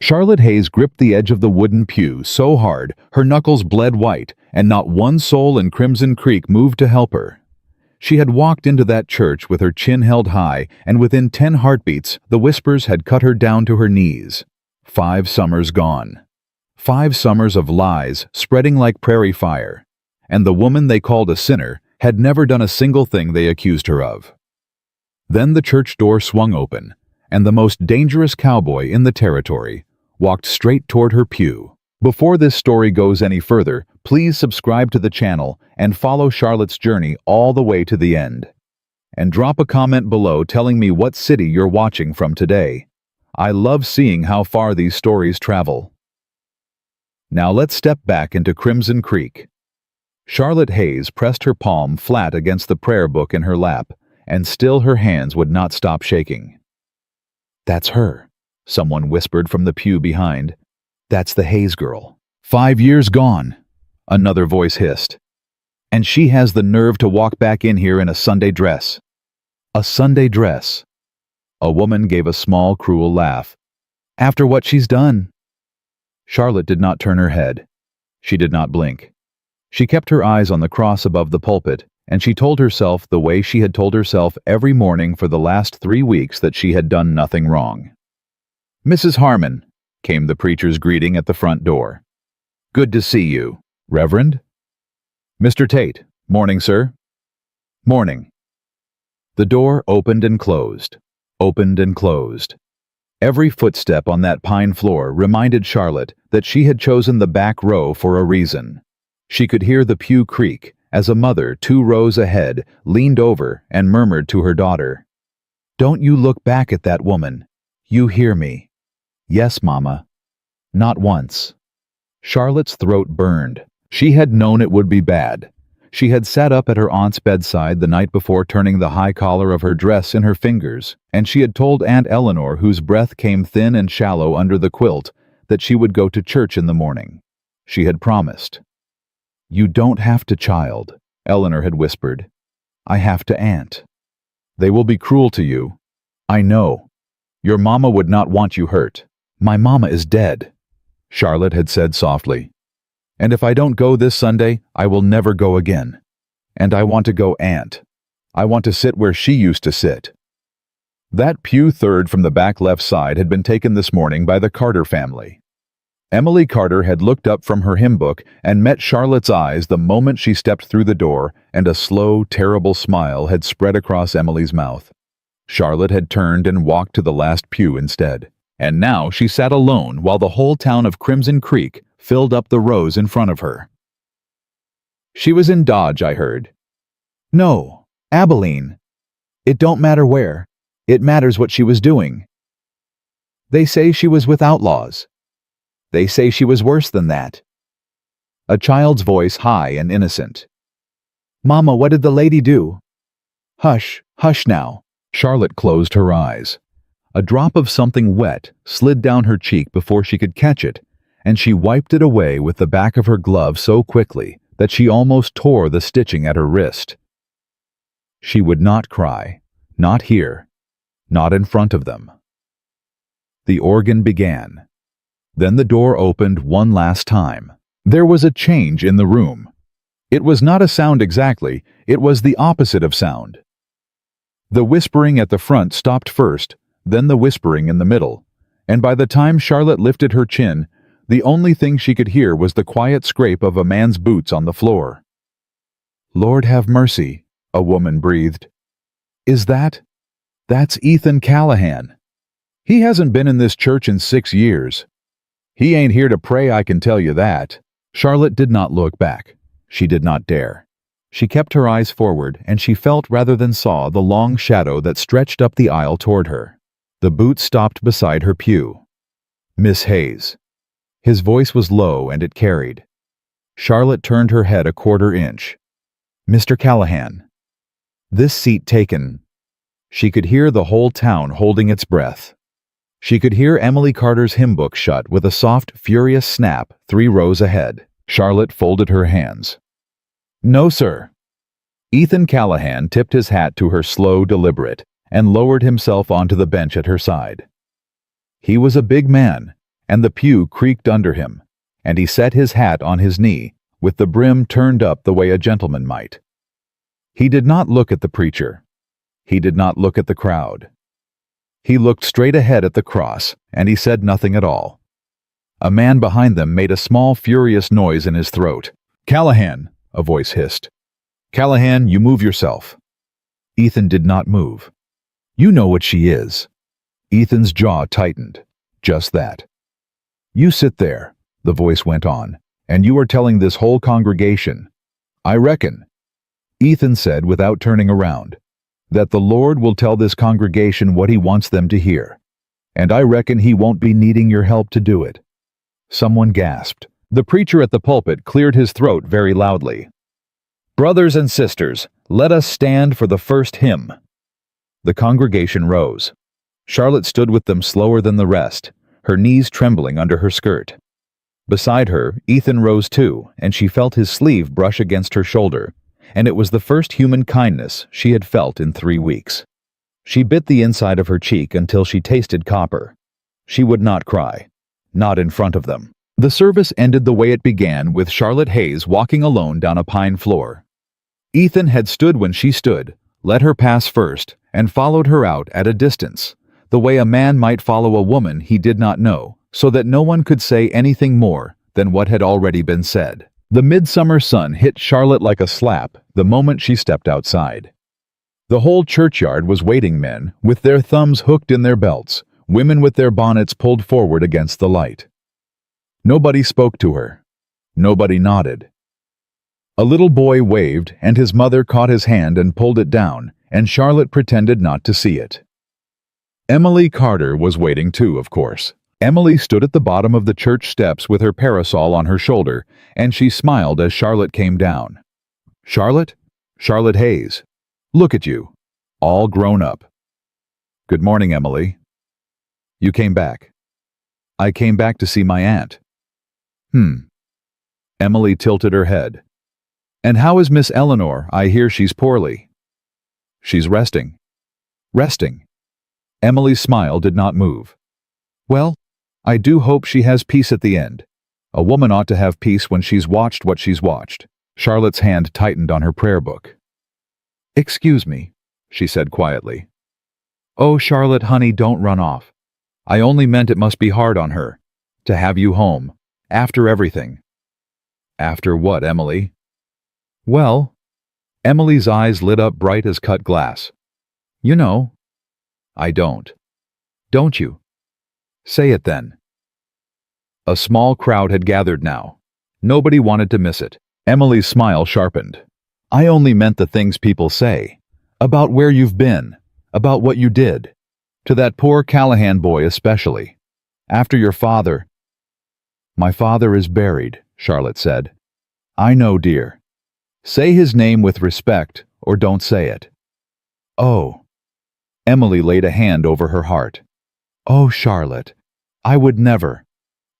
Charlotte Hayes gripped the edge of the wooden pew so hard her knuckles bled white, and not one soul in Crimson Creek moved to help her. She had walked into that church with her chin held high, and within 10 heartbeats, the whispers had cut her down to her knees. 5 summers gone. 5 summers of lies spreading like prairie fire. And the woman they called a sinner had never done a single thing they accused her of. Then the church door swung open, and the most dangerous cowboy in the territory walked straight toward her pew. Before this story goes any further, please subscribe to the channel and follow Charlotte's journey all the way to the end. And drop a comment below telling me what city you're watching from today. I love seeing how far these stories travel. Now let's step back into Crimson Creek. Charlotte Hayes pressed her palm flat against the prayer book in her lap, and still her hands would not stop shaking. "That's her," someone whispered from the pew behind. "That's the Hayes girl. 5 years gone," another voice hissed. "And she has the nerve to walk back in here in a Sunday dress." "A Sunday dress." A woman gave a small, cruel laugh. "After what she's done." Charlotte did not turn her head. She did not blink. She kept her eyes on the cross above the pulpit, and she told herself the way she had told herself every morning for the last 3 weeks that she had done nothing wrong. "Mrs. Harmon," came the preacher's greeting at the front door. "Good to see you, Reverend." "Mr. Tate, morning, sir." "Morning." The door opened and closed, opened and closed. Every footstep on that pine floor reminded Charlotte that she had chosen the back row for a reason. She could hear the pew creak as a mother 2 rows ahead leaned over and murmured to her daughter, "Don't you look back at that woman. You hear me?" "Yes, Mama." Not once. Charlotte's throat burned. She had known it would be bad. She had sat up at her aunt's bedside the night before, turning the high collar of her dress in her fingers, and she had told Aunt Eleanor, whose breath came thin and shallow under the quilt, that she would go to church in the morning. She had promised. "You don't have to, child," Eleanor had whispered. "I have to, Aunt. They will be cruel to you. I know. Your mama would not want you hurt." "My mama is dead," Charlotte had said softly. "And if I don't go this Sunday, I will never go again. And I want to go, Aunt. I want to sit where she used to sit." That pew third from the back left side had been taken this morning by the Carter family. Emily Carter had looked up from her hymn book and met Charlotte's eyes the moment she stepped through the door, and a slow, terrible smile had spread across Emily's mouth. Charlotte had turned and walked to the last pew instead, and now she sat alone while the whole town of Crimson Creek filled up the rows in front of her. "She was in Dodge, I heard." "No, Abilene. It don't matter where. It matters what she was doing." "They say she was with outlaws." "They say she was worse than that." A child's voice, high and innocent. "Mama, what did the lady do?" "Hush, hush now." Charlotte closed her eyes. A drop of something wet slid down her cheek before she could catch it, and she wiped it away with the back of her glove so quickly that she almost tore the stitching at her wrist. She would not cry, not here, not in front of them. The organ began. Then the door opened one last time. There was a change in the room. It was not a sound exactly, it was the opposite of sound. The whispering at the front stopped first, then the whispering in the middle, and by the time Charlotte lifted her chin, the only thing she could hear was the quiet scrape of a man's boots on the floor. "Lord have mercy," a woman breathed. That's Ethan Callahan. He hasn't been in this church in 6 years. He ain't here to pray, I can tell you that." Charlotte did not look back. She did not dare. She kept her eyes forward, and she felt rather than saw the long shadow that stretched up the aisle toward her. The boot stopped beside her pew. "Miss Hayes." His voice was low and it carried. Charlotte turned her head a quarter inch. "Mr. Callahan." "This seat taken." She could hear the whole town holding its breath. She could hear Emily Carter's hymn book shut with a soft, furious snap 3 rows ahead. Charlotte folded her hands. "No, sir." Ethan Callahan tipped his hat to her, slow, deliberate, and lowered himself onto the bench at her side. He was a big man, and the pew creaked under him, and he set his hat on his knee, with the brim turned up the way a gentleman might. He did not look at the preacher. He did not look at the crowd. He looked straight ahead at the cross, and he said nothing at all. A man behind them made a small, furious noise in his throat. "Callahan," a voice hissed. "Callahan, you move yourself." Ethan did not move. "You know what she is." Ethan's jaw tightened. "Just that." "You sit there," the voice went on, "and you are telling this whole congregation, I reckon," Ethan said without turning around, "that the Lord will tell this congregation what he wants them to hear. And I reckon he won't be needing your help to do it." Someone gasped. The preacher at the pulpit cleared his throat very loudly. "Brothers and sisters, let us stand for the first hymn." The congregation rose. Charlotte stood with them slower than the rest, her knees trembling under her skirt. Beside her, Ethan rose too, and she felt his sleeve brush against her shoulder, and it was the first human kindness she had felt in 3 weeks. She bit the inside of her cheek until she tasted copper. She would not cry. Not in front of them. The service ended the way it began, with Charlotte Hayes walking alone down a pine floor. Ethan had stood when she stood, let her pass first, and followed her out at a distance, the way a man might follow a woman he did not know, so that no one could say anything more than what had already been said. The midsummer sun hit Charlotte like a slap the moment she stepped outside. The whole churchyard was waiting men, with their thumbs hooked in their belts, women with their bonnets pulled forward against the light. Nobody spoke to her. Nobody nodded. A little boy waved, and his mother caught his hand and pulled it down, and Charlotte pretended not to see it. Emily Carter was waiting too, of course. Emily stood at the bottom of the church steps with her parasol on her shoulder, and she smiled as Charlotte came down. "Charlotte? Charlotte Hayes. Look at you. All grown up." "Good morning, Emily." "You came back." "I came back to see my aunt." Emily tilted her head. "And how is Miss Eleanor? I hear she's poorly." "She's resting." "Resting?" Emily's smile did not move. "Well, I do hope she has peace at the end. A woman ought to have peace when she's watched what she's watched." Charlotte's hand tightened on her prayer book. "Excuse me," she said quietly. "Oh, Charlotte, honey, don't run off. I only meant it must be hard on her, to have you home, after everything." "After what, Emily?" "Well," Emily's eyes lit up bright as cut glass. "You know." "I don't." "Don't you?" "Say it then." A small crowd had gathered now. Nobody wanted to miss it. Emily's smile sharpened. "I only meant the things people say. About where you've been. About what you did. To that poor Callahan boy especially. After your father—" "My father is buried," Charlotte said. "I know, dear. Say his name with respect, or don't say it." "Oh." Emily laid a hand over her heart. "Oh, Charlotte, I would never.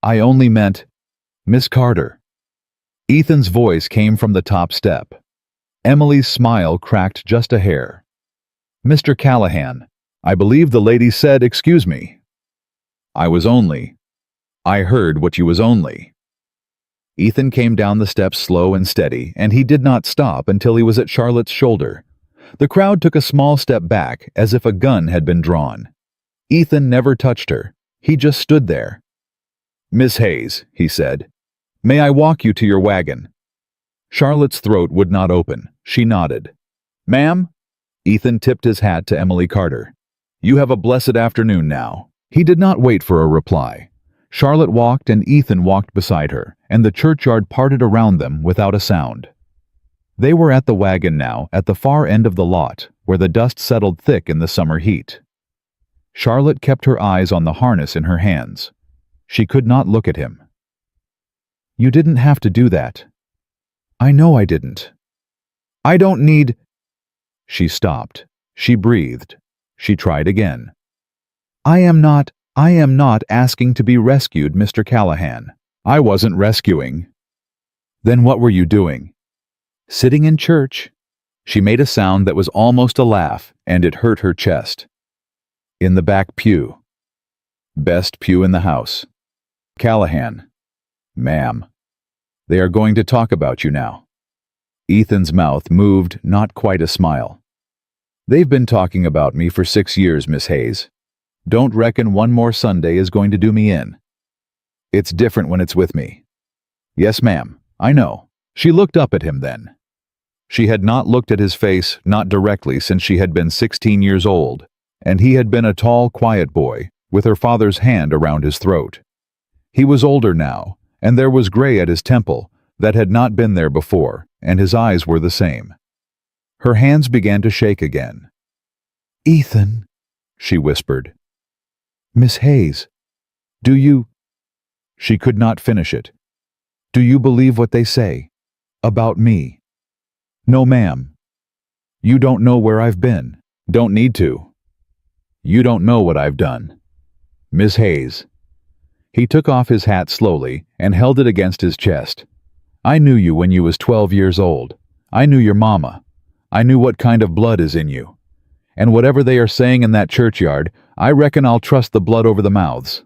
I only meant— Miss Carter." Ethan's voice came from the top step. Emily's smile cracked just a hair. "Mr. Callahan, I believe the lady said, excuse me. I heard what you was only." Ethan came down the steps slow and steady, and he did not stop until he was at Charlotte's shoulder. The crowd took a small step back, as if a gun had been drawn. Ethan never touched her. He just stood there. "Miss Hayes," he said, "may I walk you to your wagon?" Charlotte's throat would not open. She nodded. "Ma'am?" Ethan tipped his hat to Emily Carter. "You have a blessed afternoon now." He did not wait for a reply. Charlotte walked and Ethan walked beside her, and the churchyard parted around them without a sound. They were at the wagon now, at the far end of the lot, where the dust settled thick in the summer heat. Charlotte kept her eyes on the harness in her hands. She could not look at him. "You didn't have to do that." "I know I didn't." "I don't need—" She stopped. She breathed. She tried again. I am not asking to be rescued, Mr. Callahan." "I wasn't rescuing." "Then what were you doing?" "Sitting in church." She made a sound that was almost a laugh, and it hurt her chest. "In the back pew." "Best pew in the house." Callahan. Ma'am. They are going to talk about you now. Ethan's mouth moved, not quite a smile. They've been talking about me for 6 years, Miss Hayes. Don't reckon one more Sunday is going to do me in. It's different when it's with me. Yes, ma'am, I know. She looked up at him then. She had not looked at his face, not directly, since she had been 16 years old, and he had been a tall, quiet boy, with her father's hand around his throat. He was older now, and there was gray at his temple that had not been there before, and his eyes were the same. Her hands began to shake again. "Ethan," she whispered. "Miss Hayes, do you—" She could not finish it. "Do you believe what they say? About me?" "No, ma'am. You don't know where I've been. Don't need to. You don't know what I've done. Miss Hayes." He took off his hat slowly and held it against his chest. "I knew you when you was 12 years old. I knew your mama. I knew what kind of blood is in you. And whatever they are saying in that churchyard, I reckon I'll trust the blood over the mouths."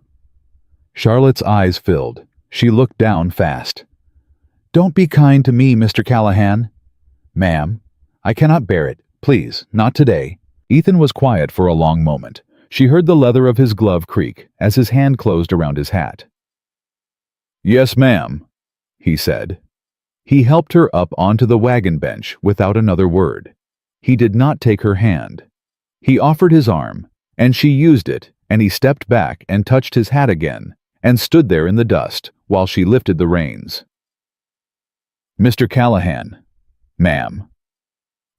Charlotte's eyes filled. She looked down fast. "Don't be kind to me, Mr. Callahan." "Ma'am, I cannot bear it. Please, not today." Ethan was quiet for a long moment. She heard the leather of his glove creak as his hand closed around his hat. "Yes, ma'am," he said. He helped her up onto the wagon bench without another word. He did not take her hand. He offered his arm, and she used it, and he stepped back and touched his hat again, and stood there in the dust while she lifted the reins. "Mr. Callahan, ma'am,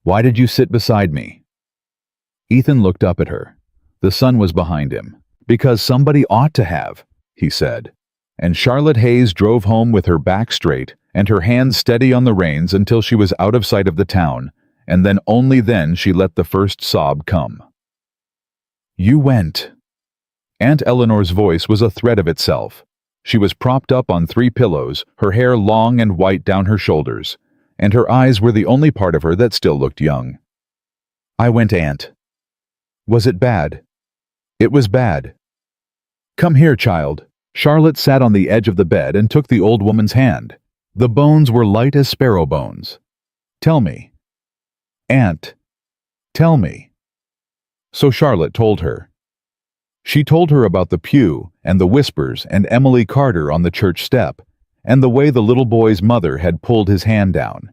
why did you sit beside me?" Ethan looked up at her. The sun was behind him. "Because somebody ought to have," he said. And Charlotte Hayes drove home with her back straight and her hands steady on the reins until she was out of sight of the town, and then only then she let the first sob come. "You went." Aunt Eleanor's voice was a thread of itself. She was propped up on 3 pillows, her hair long and white down her shoulders, and her eyes were the only part of her that still looked young. "I went, Aunt." "Was it bad?" "It was bad." "Come here, child." Charlotte sat on the edge of the bed and took the old woman's hand. The bones were light as sparrow bones. "Tell me." "Aunt, tell me." So Charlotte told her. She told her about the pew and the whispers and Emily Carter on the church step, and the way the little boy's mother had pulled his hand down.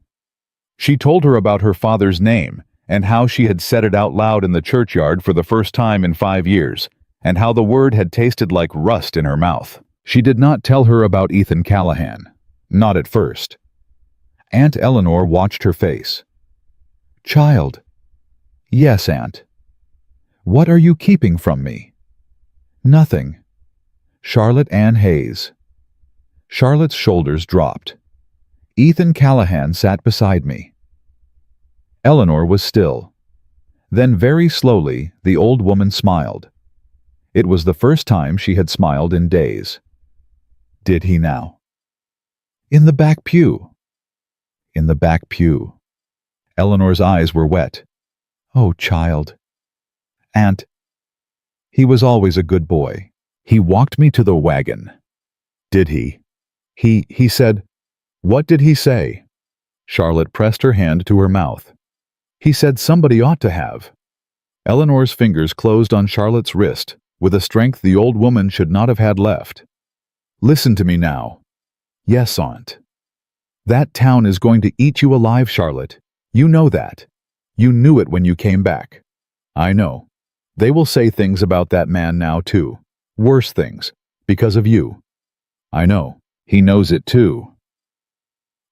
She told her about her father's name and how she had said it out loud in the churchyard for the first time in 5 years, and how the word had tasted like rust in her mouth. She did not tell her about Ethan Callahan. Not at first. Aunt Eleanor watched her face. "Child." "Yes, Aunt." "What are you keeping from me?" "Nothing." "Charlotte Ann Hayes." Charlotte's shoulders dropped. "Ethan Callahan sat beside me." Eleanor was still. Then very slowly the old woman smiled. It was the first time she had smiled in days. Did he now? "In the back pew." "In the back pew." Eleanor's eyes were wet. "Oh, child." "Aunt." "He was always a good boy. He walked me to the wagon." "Did he?" He said—" "What did he say?" Charlotte pressed her hand to her mouth. "He said somebody ought to have." Eleanor's fingers closed on Charlotte's wrist with a strength the old woman should not have had left. "Listen to me now." "Yes, Aunt." "That town is going to eat you alive, Charlotte. You know that. You knew it when you came back." "I know. They will say things about that man now, too. Worse things. Because of you." "I know. He knows it, too."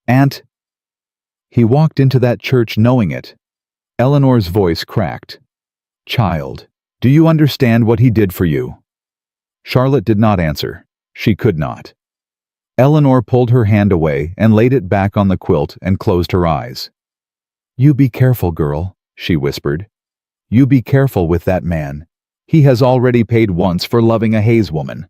"Aunt." "He walked into that church knowing it." Eleanor's voice cracked. "Child, do you understand what he did for you?" Charlotte did not answer. She could not. Eleanor pulled her hand away and laid it back on the quilt and closed her eyes. "You be careful, girl," she whispered. "You be careful with that man. He has already paid once for loving a Hayes woman.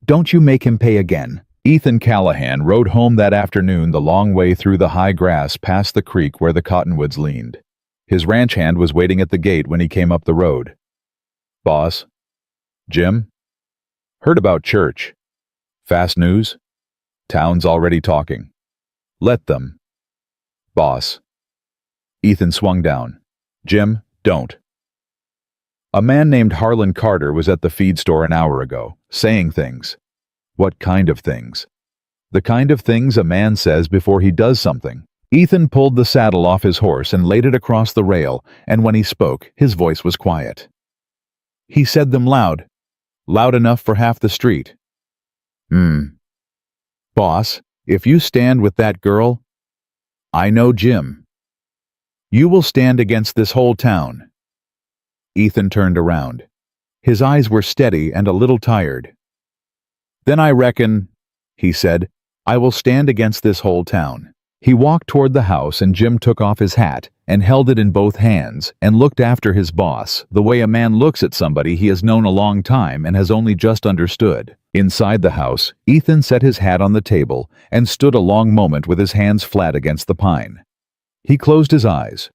Don't you make him pay again." Ethan Callahan rode home that afternoon the long way through the high grass past the creek where the cottonwoods leaned. His ranch hand was waiting at the gate when he came up the road. "Boss?" "Jim?" "Heard about church." Fast news? Town's already talking. Let them. Boss. Ethan swung down. Jim, don't. A man named Harlan Carter was at the feed store an hour ago, saying things. What kind of things? The kind of things a man says before he does something. Ethan pulled the saddle off his horse and laid it across the rail, and when he spoke, his voice was quiet. He said them loud. Loud enough for half the street. Boss, if you stand with that girl, I know Jim. You will stand against this whole town. Ethan turned around. His eyes were steady and a little tired. Then I reckon, he said, I will stand against this whole town. He walked toward the house and Jim took off his hat and held it in both hands and looked after his boss the way a man looks at somebody he has known a long time and has only just understood. Inside the house, Ethan set his hat on the table and stood a long moment with his hands flat against the pine. He closed his eyes.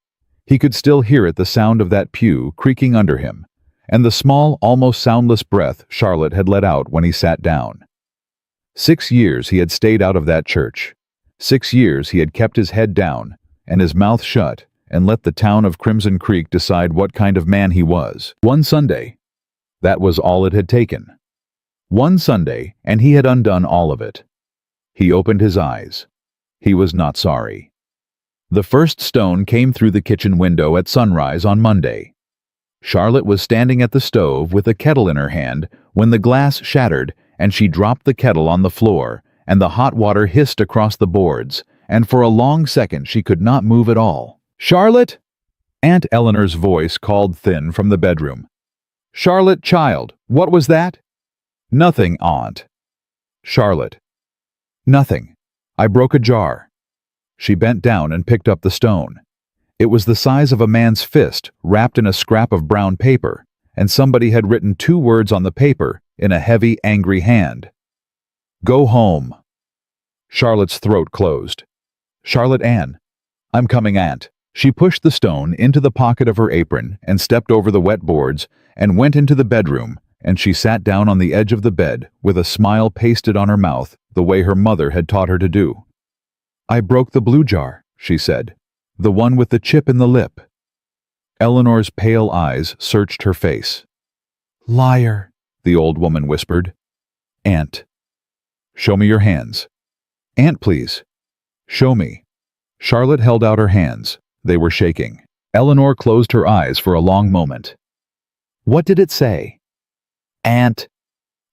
He could still hear it, the sound of that pew creaking under him, and the small, almost soundless breath Charlotte had let out when he sat down. 6 years he had stayed out of that church. 6 years he had kept his head down and his mouth shut and let the town of Crimson Creek decide what kind of man he was. One Sunday. That was all it had taken. One Sunday, and he had undone all of it. He opened his eyes. He was not sorry. The first stone came through the kitchen window at sunrise on Monday. Charlotte was standing at the stove with a kettle in her hand when the glass shattered and she dropped the kettle on the floor, and the hot water hissed across the boards, and for a long second she could not move at all. Charlotte? Aunt Eleanor's voice called thin from the bedroom. Charlotte, child, what was that? Nothing, Aunt. Charlotte. Nothing. I broke a jar. She bent down and picked up the stone. It was the size of a man's fist, wrapped in a scrap of brown paper, and somebody had written 2 words on the paper in a heavy, angry hand. Go home. Charlotte's throat closed. Charlotte Ann. I'm coming, Aunt. She pushed the stone into the pocket of her apron and stepped over the wet boards and went into the bedroom, and she sat down on the edge of the bed with a smile pasted on her mouth the way her mother had taught her to do. I broke the blue jar, she said, the one with the chip in the lip. Eleanor's pale eyes searched her face. Liar, the old woman whispered. Aunt. Show me your hands. Aunt, please. Show me. Charlotte held out her hands. They were shaking. Eleanor closed her eyes for a long moment. What did it say? Aunt.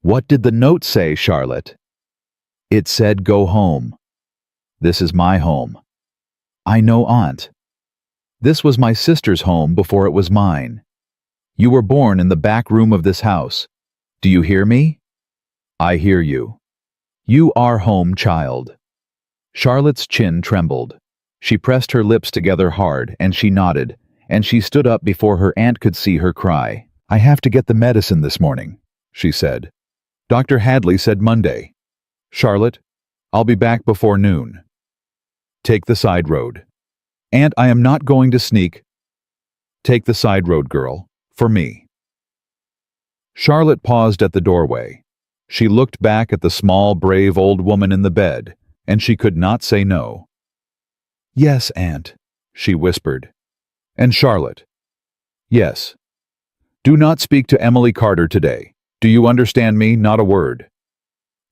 What did the note say, Charlotte? It said go home. This is my home. I know, Aunt. This was my sister's home before it was mine. You were born in the back room of this house. Do you hear me? I hear you. You are home, child. Charlotte's chin trembled. She pressed her lips together hard, and she nodded, and she stood up before her aunt could see her cry. I have to get the medicine this morning, she said. Dr. Hadley said Monday. Charlotte, I'll be back before noon. Take the side road. Aunt, I am not going to sneak. Take the side road, girl, for me. Charlotte paused at the doorway. She looked back at the small, brave old woman in the bed, and she could not say no. Yes, Aunt, she whispered. And Charlotte. Yes. Do not speak to Emily Carter today. Do you understand me? Not a word.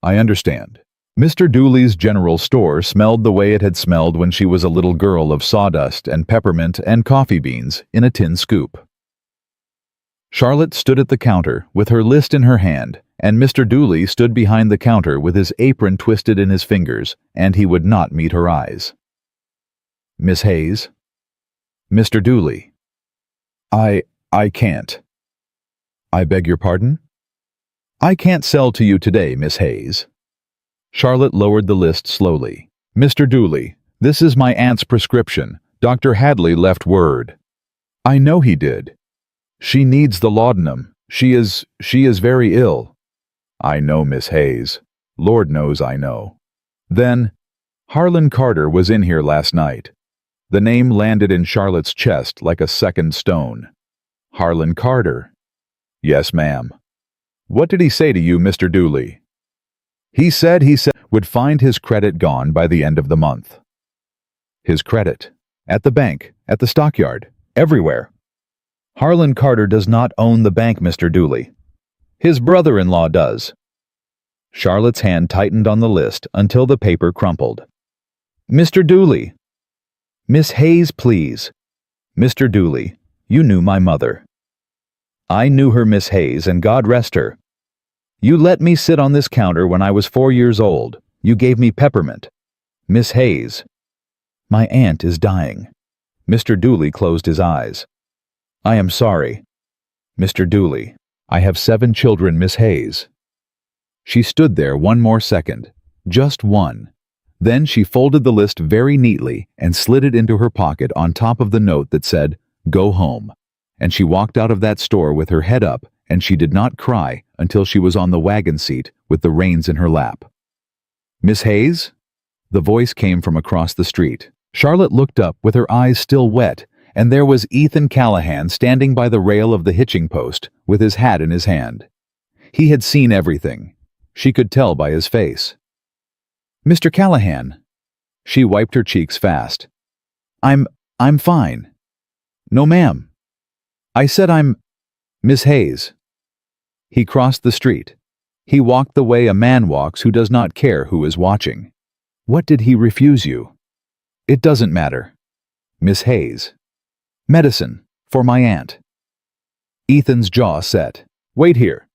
I understand. Mr. Dooley's general store smelled the way it had smelled when she was a little girl, of sawdust and peppermint and coffee beans in a tin scoop. Charlotte stood at the counter with her list in her hand, and Mr. Dooley stood behind the counter with his apron twisted in his fingers, and he would not meet her eyes. Miss Hayes? Mr. Dooley. I can't. I beg your pardon? I can't sell to you today, Miss Hayes. Charlotte lowered the list slowly. Mr. Dooley, this is my aunt's prescription. Dr. Hadley left word. I know he did. She needs the laudanum. She is very ill. I know, Miss Hayes. Lord knows I know. Then, Harlan Carter was in here last night. The name landed in Charlotte's chest like a second stone. Harlan Carter. Yes, ma'am. What did he say to you, Mr. Dooley? He said would find his credit gone by the end of the month. His credit. At the bank, at the stockyard, everywhere. Harlan Carter does not own the bank, Mr. Dooley. His brother-in-law does. Charlotte's hand tightened on the list until the paper crumpled. Mr. Dooley. Miss Hayes, please. Mr. Dooley, you knew my mother. I knew her, Miss Hayes, and God rest her. You let me sit on this counter when I was 4 years old. You gave me peppermint. Miss Hayes. My aunt is dying. Mr. Dooley closed his eyes. I am sorry. Mr. Dooley, I have 7 children, Miss Hayes. She stood there one more second. Just one. Then she folded the list very neatly and slid it into her pocket on top of the note that said, Go home. And she walked out of that store with her head up, and she did not cry until she was on the wagon seat with the reins in her lap. Miss Hayes? The voice came from across the street. Charlotte looked up with her eyes still wet, and there was Ethan Callahan standing by the rail of the hitching post with his hat in his hand. He had seen everything. She could tell by his face. Mr. Callahan. She wiped her cheeks fast. I'm fine. No, ma'am. I said I'm Miss Hayes. He crossed the street. He walked the way a man walks who does not care who is watching. What did he refuse you? It doesn't matter. Miss Hayes. Medicine, for my aunt. Ethan's jaw set. Wait here.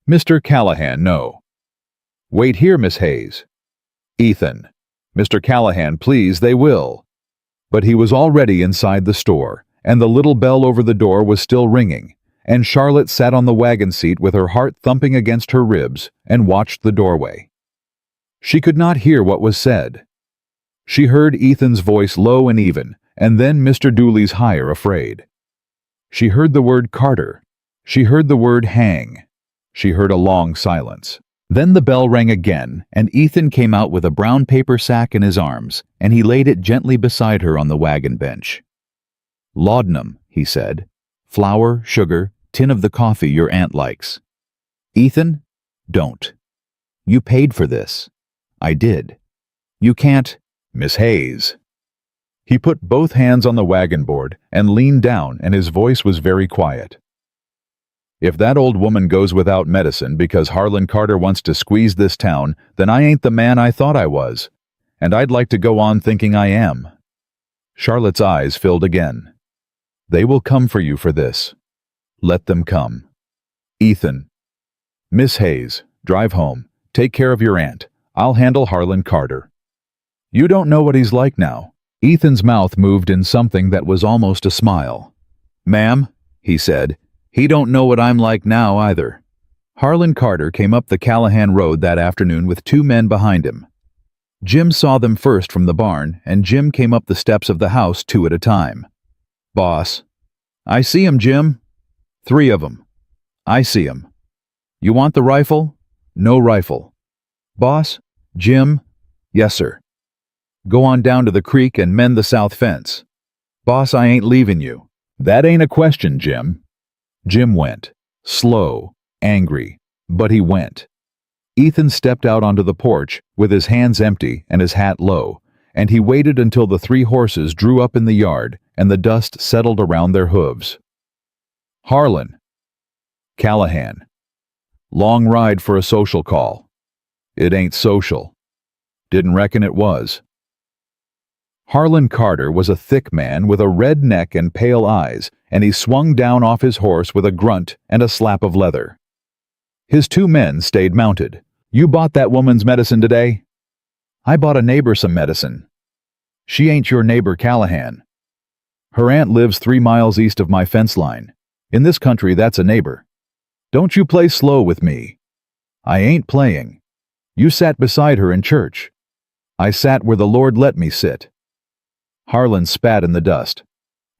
Mr. Callahan, no. Wait here, Miss Hayes. Ethan. Mr. Callahan, please, they will. But he was already inside the store, and the little bell over the door was still ringing, and Charlotte sat on the wagon seat with her heart thumping against her ribs and watched the doorway. She could not hear what was said. She heard Ethan's voice low and even, and then Mr. Dooley's higher, afraid. She heard the word Carter. She heard the word hang. She heard a long silence. Then the bell rang again, and Ethan came out with a brown paper sack in his arms, and he laid it gently beside her on the wagon bench. Laudanum, he said. Flour, sugar, tin of the coffee your aunt likes. Ethan, don't. You paid for this. I did. You can't, Miss Hayes. He put both hands on the wagon board and leaned down, and his voice was very quiet. If that old woman goes without medicine because Harlan Carter wants to squeeze this town, then I ain't the man I thought I was, and I'd like to go on thinking I am. Charlotte's eyes filled again. They will come for you for this. Let them come. Ethan. Miss Hayes, drive home. Take care of your aunt. I'll handle Harlan Carter. You don't know what he's like now. Ethan's mouth moved in something that was almost a smile. Ma'am, he said, he don't know what I'm like now either. Harlan Carter came up the Callahan Road that afternoon with 2 men behind him. Jim saw them first from the barn, and Jim came up the steps of the house 2 at a time. Boss. I see 'em, Jim. 3 of 'em. I see 'em. You want the rifle? No rifle. Boss? Jim? Yes, sir. Go on down to the creek and mend the south fence. Boss, I ain't leaving you. That ain't a question, Jim. Jim went. Slow, angry, but he went. Ethan stepped out onto the porch with his hands empty and his hat low, and he waited until the 3 horses drew up in the yard and the dust settled around their hooves. Harlan. Callahan. Long ride for a social call. It ain't social. Didn't reckon it was. Harlan Carter was a thick man with a red neck and pale eyes, and he swung down off his horse with a grunt and a slap of leather. His 2 men stayed mounted. You bought that woman's medicine today? I bought a neighbor some medicine. She ain't your neighbor Callahan. Her aunt lives 3 miles east of my fence line. In this country, that's a neighbor. Don't you play slow with me. I ain't playing. You sat beside her in church. I sat where the Lord let me sit. Harlan spat in the dust.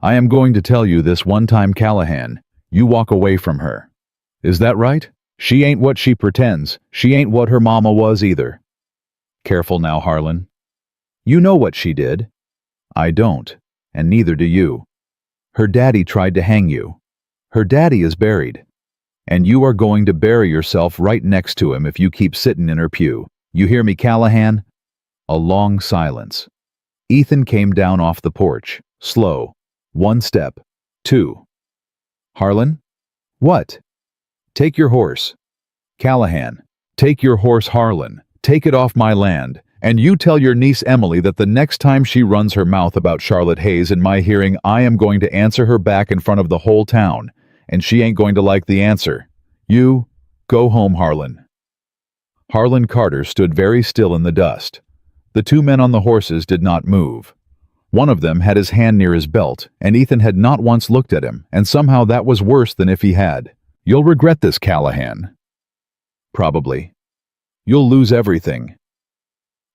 I am going to tell you this one time, Callahan. You walk away from her. Is that right? She ain't what she pretends. She ain't what her mama was either. Careful now, Harlan. You know what she did. I don't, and neither do you. Her daddy tried to hang you. Her daddy is buried. And you are going to bury yourself right next to him if you keep sitting in her pew. You hear me, Callahan?" A long silence. Ethan came down off the porch, slow. 1 step. 2. "Harlan?" "What?" "Take your horse." "Callahan, take your horse, Harlan. Take it off my land. And you tell your niece Emily that the next time she runs her mouth about Charlotte Hayes in my hearing, I am going to answer her back in front of the whole town. And she ain't going to like the answer. You, go home, Harlan." Harlan Carter stood very still in the dust. The 2 men on the horses did not move. One of them had his hand near his belt, and Ethan had not once looked at him, and somehow that was worse than if he had. "You'll regret this, Callahan." "Probably." "You'll lose everything."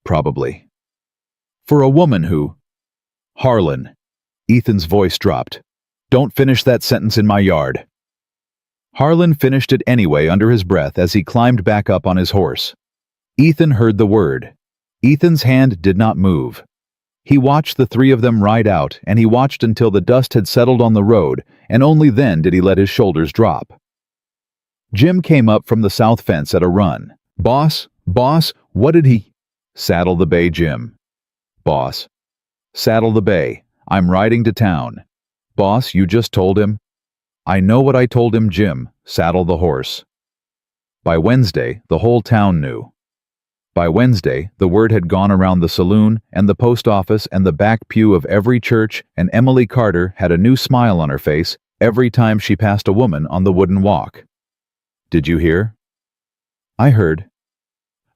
"Probably." "For a woman who—" "Harlan." Ethan's voice dropped. "Don't finish that sentence in my yard." Harlan finished it anyway under his breath as he climbed back up on his horse. Ethan heard the word. Ethan's hand did not move. He watched the 3 of them ride out, and he watched until the dust had settled on the road, and only then did he let his shoulders drop. Jim came up from the south fence at a run. Boss, what did he—" "Saddle the bay, Jim." "Boss." "Saddle the bay. I'm riding to town." "Boss, you just told him—" "I know what I told him, Jim. Saddle the horse." By Wednesday, the whole town knew. By Wednesday, the word had gone around the saloon and the post office and the back pew of every church, and Emily Carter had a new smile on her face every time she passed a woman on the wooden walk. "Did you hear?" "I heard."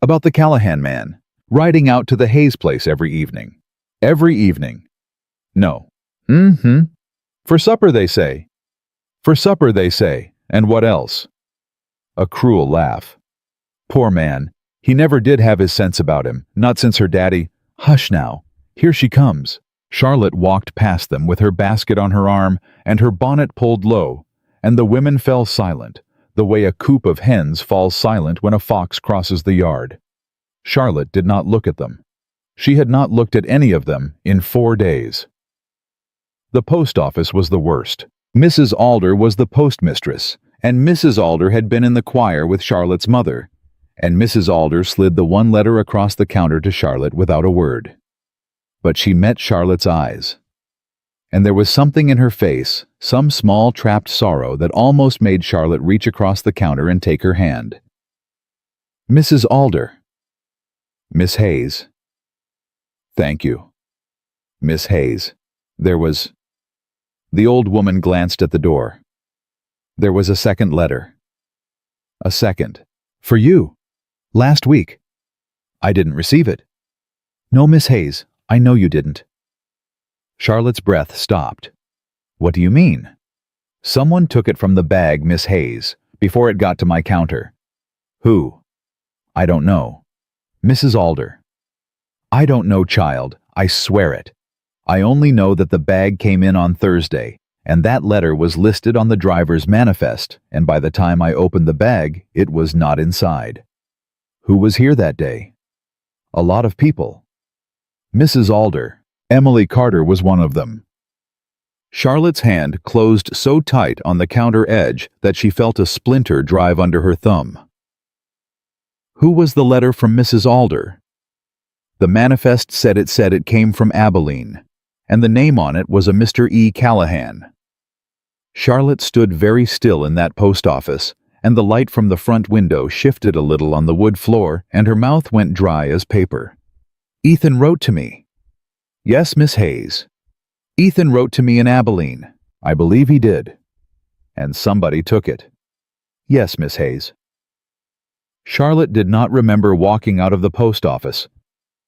"About the Callahan man, riding out to the Hayes place every evening." "Every evening." "No." "For supper, they say." "For supper, they say. And what else?" A cruel laugh. "Poor man. He never did have his sense about him, not since her daddy—" "Hush now. Here she comes." Charlotte walked past them with her basket on her arm and her bonnet pulled low, and the women fell silent, the way a coop of hens falls silent when a fox crosses the yard. Charlotte did not look at them. She had not looked at any of them in 4 days. The post office was the worst. Mrs. Alder was the postmistress, and Mrs. Alder had been in the choir with Charlotte's mother, and Mrs. Alder slid the 1 letter across the counter to Charlotte without a word. But she met Charlotte's eyes. And there was something in her face, some small trapped sorrow that almost made Charlotte reach across the counter and take her hand. "Mrs. Alder." "Miss Hayes." "Thank you." "Miss Hayes." There was— The old woman glanced at the door. There was a second letter. A second. "For you. Last week." "I didn't receive it." "No, Miss Hayes, I know you didn't." Charlotte's breath stopped. "What do you mean?" "Someone took it from the bag, Miss Hayes, before it got to my counter." "Who?" "I don't know." "Mrs. Alder." "I don't know, child, I swear it. I only know that the bag came in on Thursday, and that letter was listed on the driver's manifest, and by the time I opened the bag, it was not inside." "Who was here that day?" "A lot of people." "Mrs. Alder. Emily Carter was one of them." Charlotte's hand closed so tight on the counter edge that she felt a splinter drive under her thumb. "Who was the letter from Mrs. Alder?" "The manifest said it came from Abilene, and the name on it was a Mr. E. Callahan." Charlotte stood very still in that post office, and the light from the front window shifted a little on the wood floor, and her mouth went dry as paper. "Ethan wrote to me." "Yes, Miss Hayes. Ethan wrote to me in Abilene. I believe he did." "And somebody took it." "Yes, Miss Hayes." Charlotte did not remember walking out of the post office.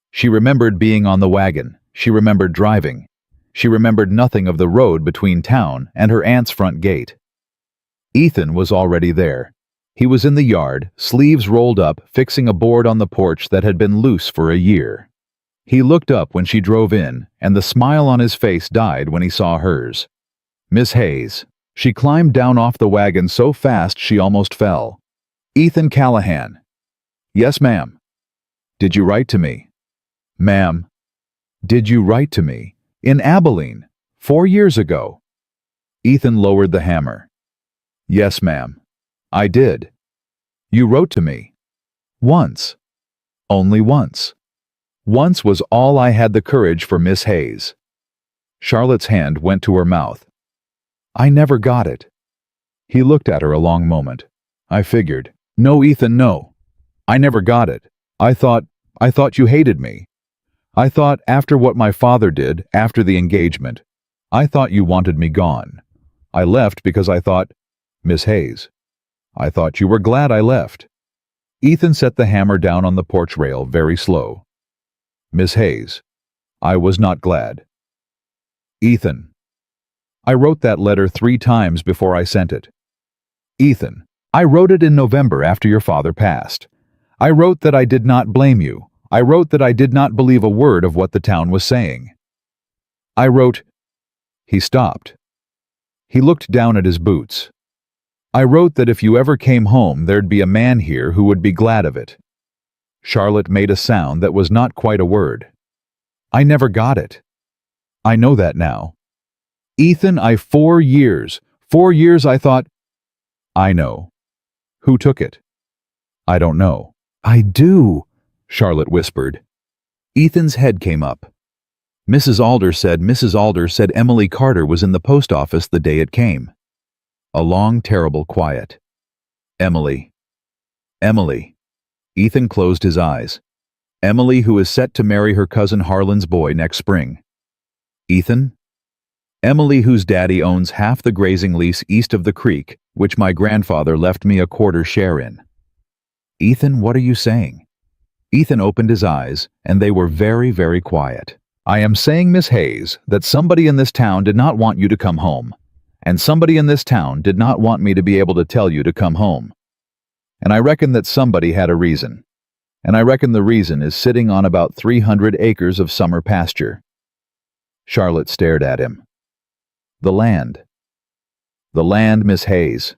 She remembered being on the wagon. She remembered driving. She remembered nothing of the road between town and her aunt's front gate. Ethan was already there. He was in the yard, sleeves rolled up, fixing a board on the porch that had been loose for a year. He looked up when she drove in, and the smile on his face died when he saw hers. "Miss Hayes." She climbed down off the wagon so fast she almost fell. "Ethan Callahan." "Yes, ma'am." "Did you write to me?" "Ma'am." "Did you write to me? In Abilene, 4 years ago." Ethan lowered the hammer. "Yes, ma'am. I did. You wrote to me. Once. Only once. Once was all I had the courage for, Miss Hayes. Charlotte's hand went to her mouth. I never got it. He looked at her a long moment. I figured. No, Ethan, no. I never got it. I thought you hated me. I thought after what my father did, after the engagement, I thought you wanted me gone. I left because I thought, Miss Hayes, I thought you were glad I left. Ethan set the hammer down on the porch rail very slow. Miss Hayes, I was not glad. Ethan, I wrote that letter 3 times before I sent it. Ethan, I wrote it in November after your father passed. I wrote that I did not blame you. I wrote that I did not believe a word of what the town was saying. I wrote. He stopped. He looked down at his boots. I wrote that if you ever came home, there'd be a man here who would be glad of it. Charlotte made a sound that was not quite a word. I never got it. I know that now. Ethan, 4 years. 4 years I thought. I know. Who took it? I don't know. I do, Charlotte whispered. Ethan's head came up. Mrs. Alder said Emily Carter was in the post office the day it came. A long, terrible quiet. Emily. Emily. Ethan closed his eyes. Emily, who is set to marry her cousin Harlan's boy next spring. Ethan? Emily, whose daddy owns half the grazing lease east of the creek, which my grandfather left me a quarter share in. Ethan, what are you saying? Ethan opened his eyes, and they were very, very quiet. I am saying, Miss Hayes, that somebody in this town did not want you to come home. And somebody in this town did not want me to be able to tell you to come home. And I reckon that somebody had a reason. And I reckon the reason is sitting on about 300 acres of summer pasture. Charlotte stared at him. The land. The land, Miss Hayes.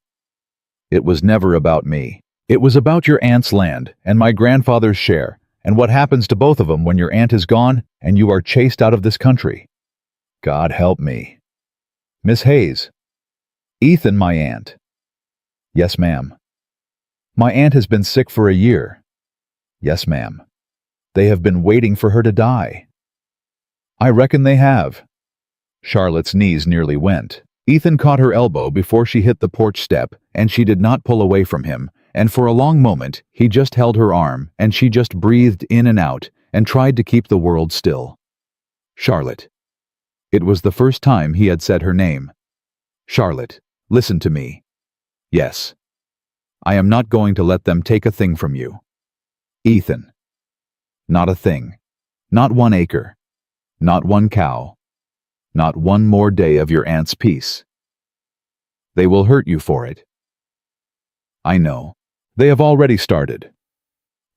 It was never about me. It was about your aunt's land and my grandfather's share, and what happens to both of them when your aunt is gone and you are chased out of this country. God help me. Miss Hayes. Ethan, my aunt. Yes, ma'am. My aunt has been sick for a year. Yes, ma'am. They have been waiting for her to die. I reckon they have. Charlotte's knees nearly went. Ethan caught her elbow before she hit the porch step, and she did not pull away from him, and for a long moment he just held her arm, and she just breathed in and out, and tried to keep the world still. Charlotte. It was the first time he had said her name. Charlotte, listen to me. Yes. I am not going to let them take a thing from you. Ethan. Not a thing. Not 1 acre. Not 1 cow. Not 1 more day of your aunt's peace. They will hurt you for it. I know. They have already started.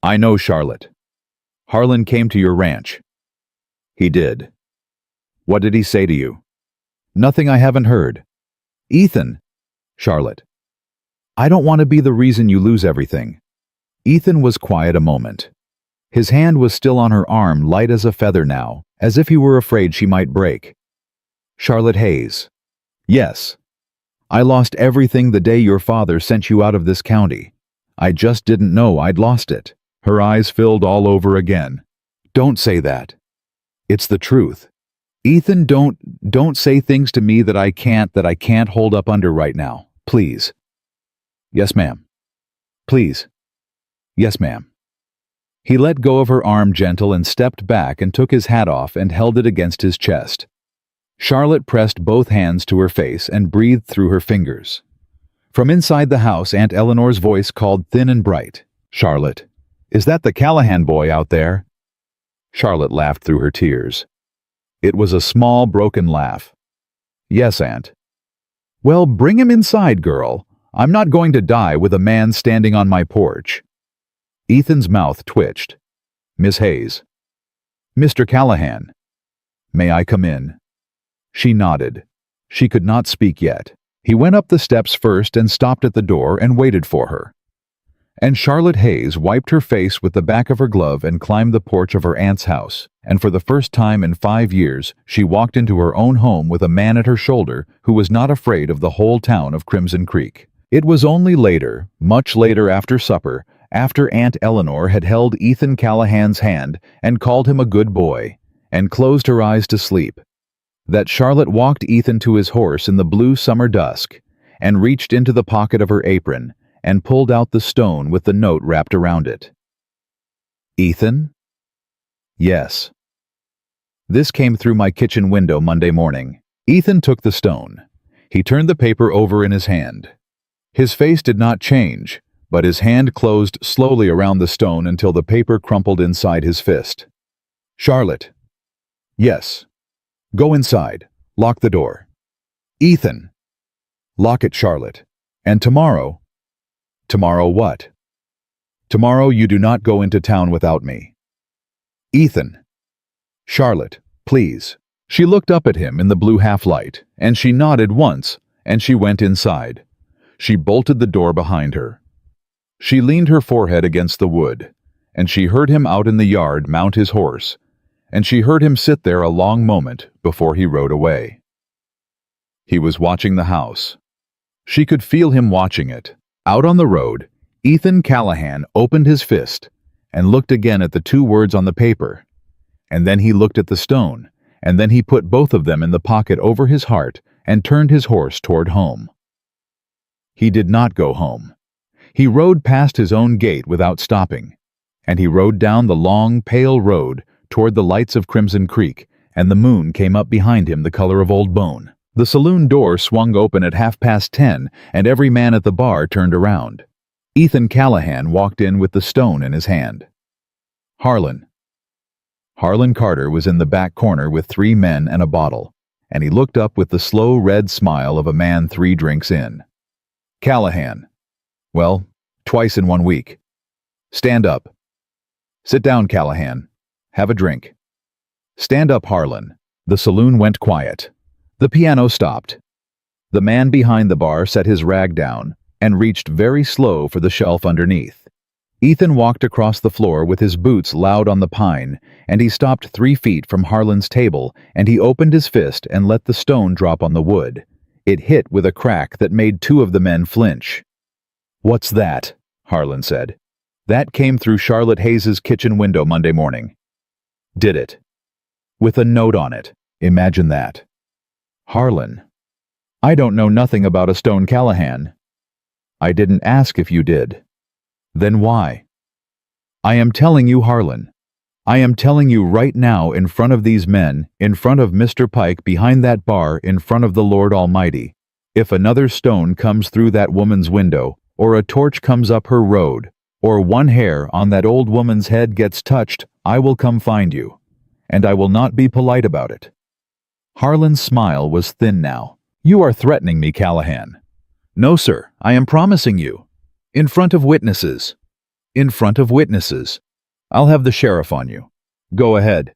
I know, Charlotte. Harlan came to your ranch. He did. What did he say to you? Nothing, I haven't heard. Ethan. Charlotte. I don't want to be the reason you lose everything. Ethan was quiet a moment. His hand was still on her arm, light as a feather now, as if he were afraid she might break. Charlotte Hayes. Yes. I lost everything the day your father sent you out of this county. I just didn't know I'd lost it. Her eyes filled all over again. Don't say that. It's the truth. Ethan, don't say things to me that I can't hold up under right now. Please. Yes, ma'am. Please. Yes, ma'am. He let go of her arm gentle and stepped back and took his hat off and held it against his chest. Charlotte pressed both hands to her face and breathed through her fingers. From inside the house, Aunt Eleanor's voice called thin and bright. Charlotte, is that the Callahan boy out there? Charlotte laughed through her tears. It was a small, broken laugh. Yes, Aunt. Well, bring him inside, girl. I'm not going to die with a man standing on my porch. Ethan's mouth twitched. Miss Hayes. Mr. Callahan. May I come in? She nodded. She could not speak yet. He went up the steps first and stopped at the door and waited for her. And Charlotte Hayes wiped her face with the back of her glove and climbed the porch of her aunt's house, and for the first time in 5 years she walked into her own home with a man at her shoulder who was not afraid of the whole town of Crimson Creek. It was only later, much later after supper, after Aunt Eleanor had held Ethan Callahan's hand and called him a good boy, and closed her eyes to sleep, that Charlotte walked Ethan to his horse in the blue summer dusk, and reached into the pocket of her apron and pulled out the stone with the note wrapped around it. Ethan? Yes. This came through my kitchen window Monday morning. Ethan took the stone. He turned the paper over in his hand. His face did not change, but his hand closed slowly around the stone until the paper crumpled inside his fist. Charlotte. Yes. Go inside. Lock the door. Ethan. Lock it, Charlotte. And tomorrow. Tomorrow what? Tomorrow you do not go into town without me. Ethan. Charlotte, please. She looked up at him in the blue half-light, and she nodded once, and she went inside. She bolted the door behind her. She leaned her forehead against the wood, and she heard him out in the yard mount his horse, and she heard him sit there a long moment before he rode away. He was watching the house. She could feel him watching it. Out on the road, Ethan Callahan opened his fist and looked again at the two words on the paper, and then he looked at the stone, and then he put both of them in the pocket over his heart and turned his horse toward home. He did not go home. He rode past his own gate without stopping, and he rode down the long, pale road toward the lights of Crimson Creek, and the moon came up behind him the color of old bone. The saloon door swung open at 10:30, and every man at the bar turned around. Ethan Callahan walked in with the stone in his hand. Harlan. Harlan Carter was in the back corner with 3 men and a bottle, and he looked up with the slow red smile of a man 3 drinks in. Callahan. Well, twice in 1 week. Stand up. Sit down, Callahan. Have a drink. Stand up, Harlan. The saloon went quiet. The piano stopped. The man behind the bar set his rag down and reached very slow for the shelf underneath. Ethan walked across the floor with his boots loud on the pine, and he stopped 3 feet from Harlan's table, and he opened his fist and let the stone drop on the wood. It hit with a crack that made 2 of the men flinch. What's that? Harlan said. That came through Charlotte Hayes's kitchen window Monday morning. Did it? With a note on it. Imagine that. Harlan. I don't know nothing about a stone, Callahan. I didn't ask if you did. Then why? I am telling you, Harlan. I am telling you right now in front of these men, in front of Mr. Pike behind that bar, in front of the Lord Almighty. If another stone comes through that woman's window, or a torch comes up her road, or 1 hair on that old woman's head gets touched, I will come find you. And I will not be polite about it. Harlan's smile was thin now. You are threatening me, Callahan. No, sir, I am promising you. In front of witnesses. In front of witnesses. I'll have the sheriff on you. Go ahead.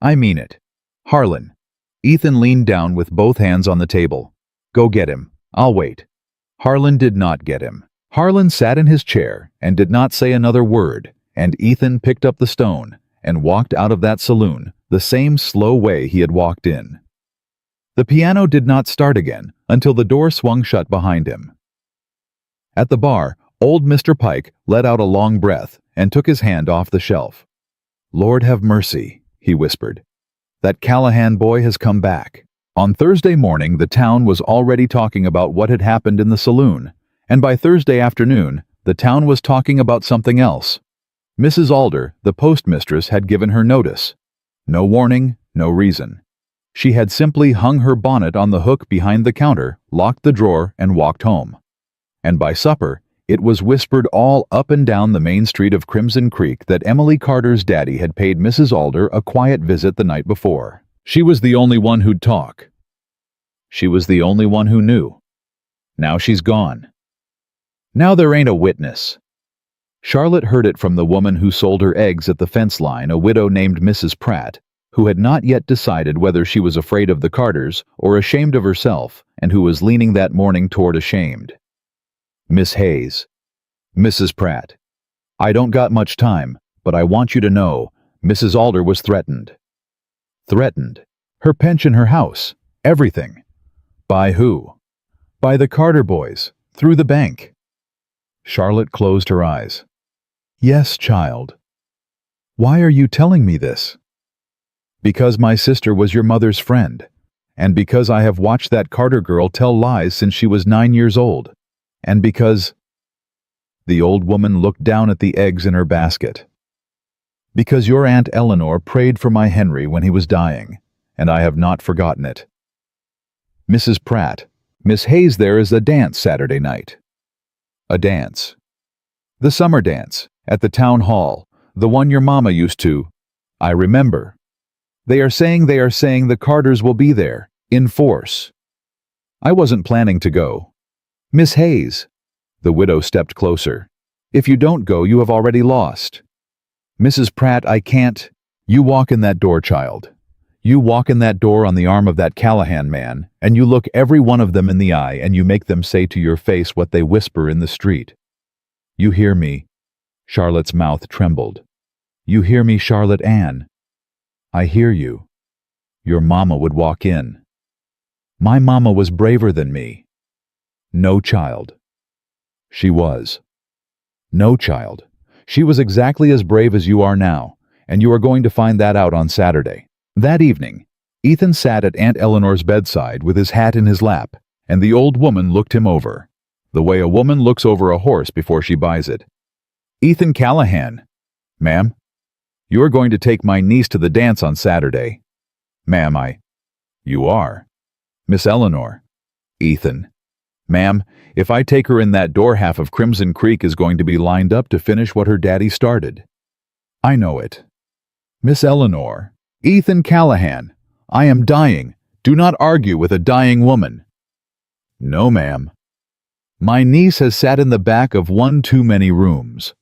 I mean it. Harlan. Ethan leaned down with both hands on the table. Go get him. I'll wait. Harlan did not get him. Harlan sat in his chair and did not say another word, and Ethan picked up the stone and walked out of that saloon the same slow way he had walked in. The piano did not start again until the door swung shut behind him. At the bar, old Mr. Pike let out a long breath and took his hand off the shelf. Lord have mercy, he whispered. That Callahan boy has come back. On Thursday morning, the town was already talking about what had happened in the saloon, and by Thursday afternoon, the town was talking about something else. Mrs. Alder, the postmistress, had given her notice. No warning, no reason. She had simply hung her bonnet on the hook behind the counter, locked the drawer, and walked home. And by supper, it was whispered all up and down the main street of Crimson Creek that Emily Carter's daddy had paid Mrs. Alder a quiet visit the night before. She was the only one who'd talk. She was the only one who knew. Now she's gone. Now there ain't a witness. Charlotte heard it from the woman who sold her eggs at the fence line, a widow named Mrs. Pratt, who had not yet decided whether she was afraid of the Carters or ashamed of herself, and who was leaning that morning toward ashamed. Miss Hayes. Mrs. Pratt. I don't got much time, but I want you to know, Mrs. Alder was threatened. Threatened. Her pension, her house, everything. By who? By the Carter boys, Through the bank. Charlotte closed her eyes. Yes, child. Why are you telling me this? Because my sister was your mother's friend, and because I have watched that Carter girl tell lies since she was 9 years old, and because— The old woman looked down at the eggs in her basket. Because your Aunt Eleanor prayed for my Henry when he was dying, and I have not forgotten it. Mrs. Pratt, Miss Hayes, there is a dance Saturday night. A dance. The summer dance, at the town hall, the one your mama used to. I remember. They are saying the Carters will be there, in force. I wasn't planning to go. Miss Hayes. The widow stepped closer. If you don't go, you have already lost. Mrs. Pratt, I can't. You walk in that door, child. You walk in that door on the arm of that Callahan man, and you look every one of them in the eye, and you make them say to your face what they whisper in the street. You hear me? Charlotte's mouth trembled. You hear me, Charlotte Ann? I hear you. Your mama would walk in. My mama was braver than me. No, child. She was. No, child. She was exactly as brave as you are now, and you are going to find that out on Saturday. That evening, Ethan sat at Aunt Eleanor's bedside with his hat in his lap, and the old woman looked him over, the way a woman looks over a horse before she buys it. Ethan Callahan. Ma'am, you are going to take my niece to the dance on Saturday. Ma'am, You are. Miss Eleanor. Ethan. Ma'am, if I take her in that door, half of Crimson Creek is going to be lined up to finish what her daddy started. I know it. Miss Eleanor. Ethan Callahan. I am dying. Do not argue with a dying woman. No, ma'am. My niece has sat in the back of one too many rooms.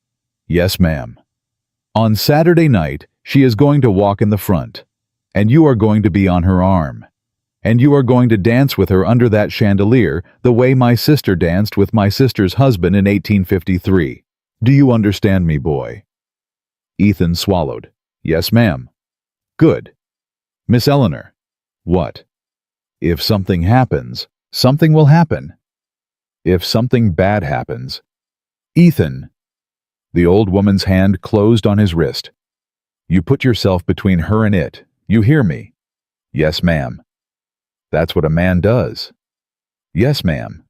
Yes, ma'am. On Saturday night, she is going to walk in the front, and you are going to be on her arm. And you are going to dance with her under that chandelier the way my sister danced with my sister's husband in 1853. Do you understand me, boy? Ethan swallowed. Yes, ma'am. Good. Miss Eleanor. What? If something happens, something will happen. If something bad happens. Ethan. The old woman's hand closed on his wrist. You put yourself between her and it. You hear me? Yes, ma'am. That's what a man does. Yes, ma'am.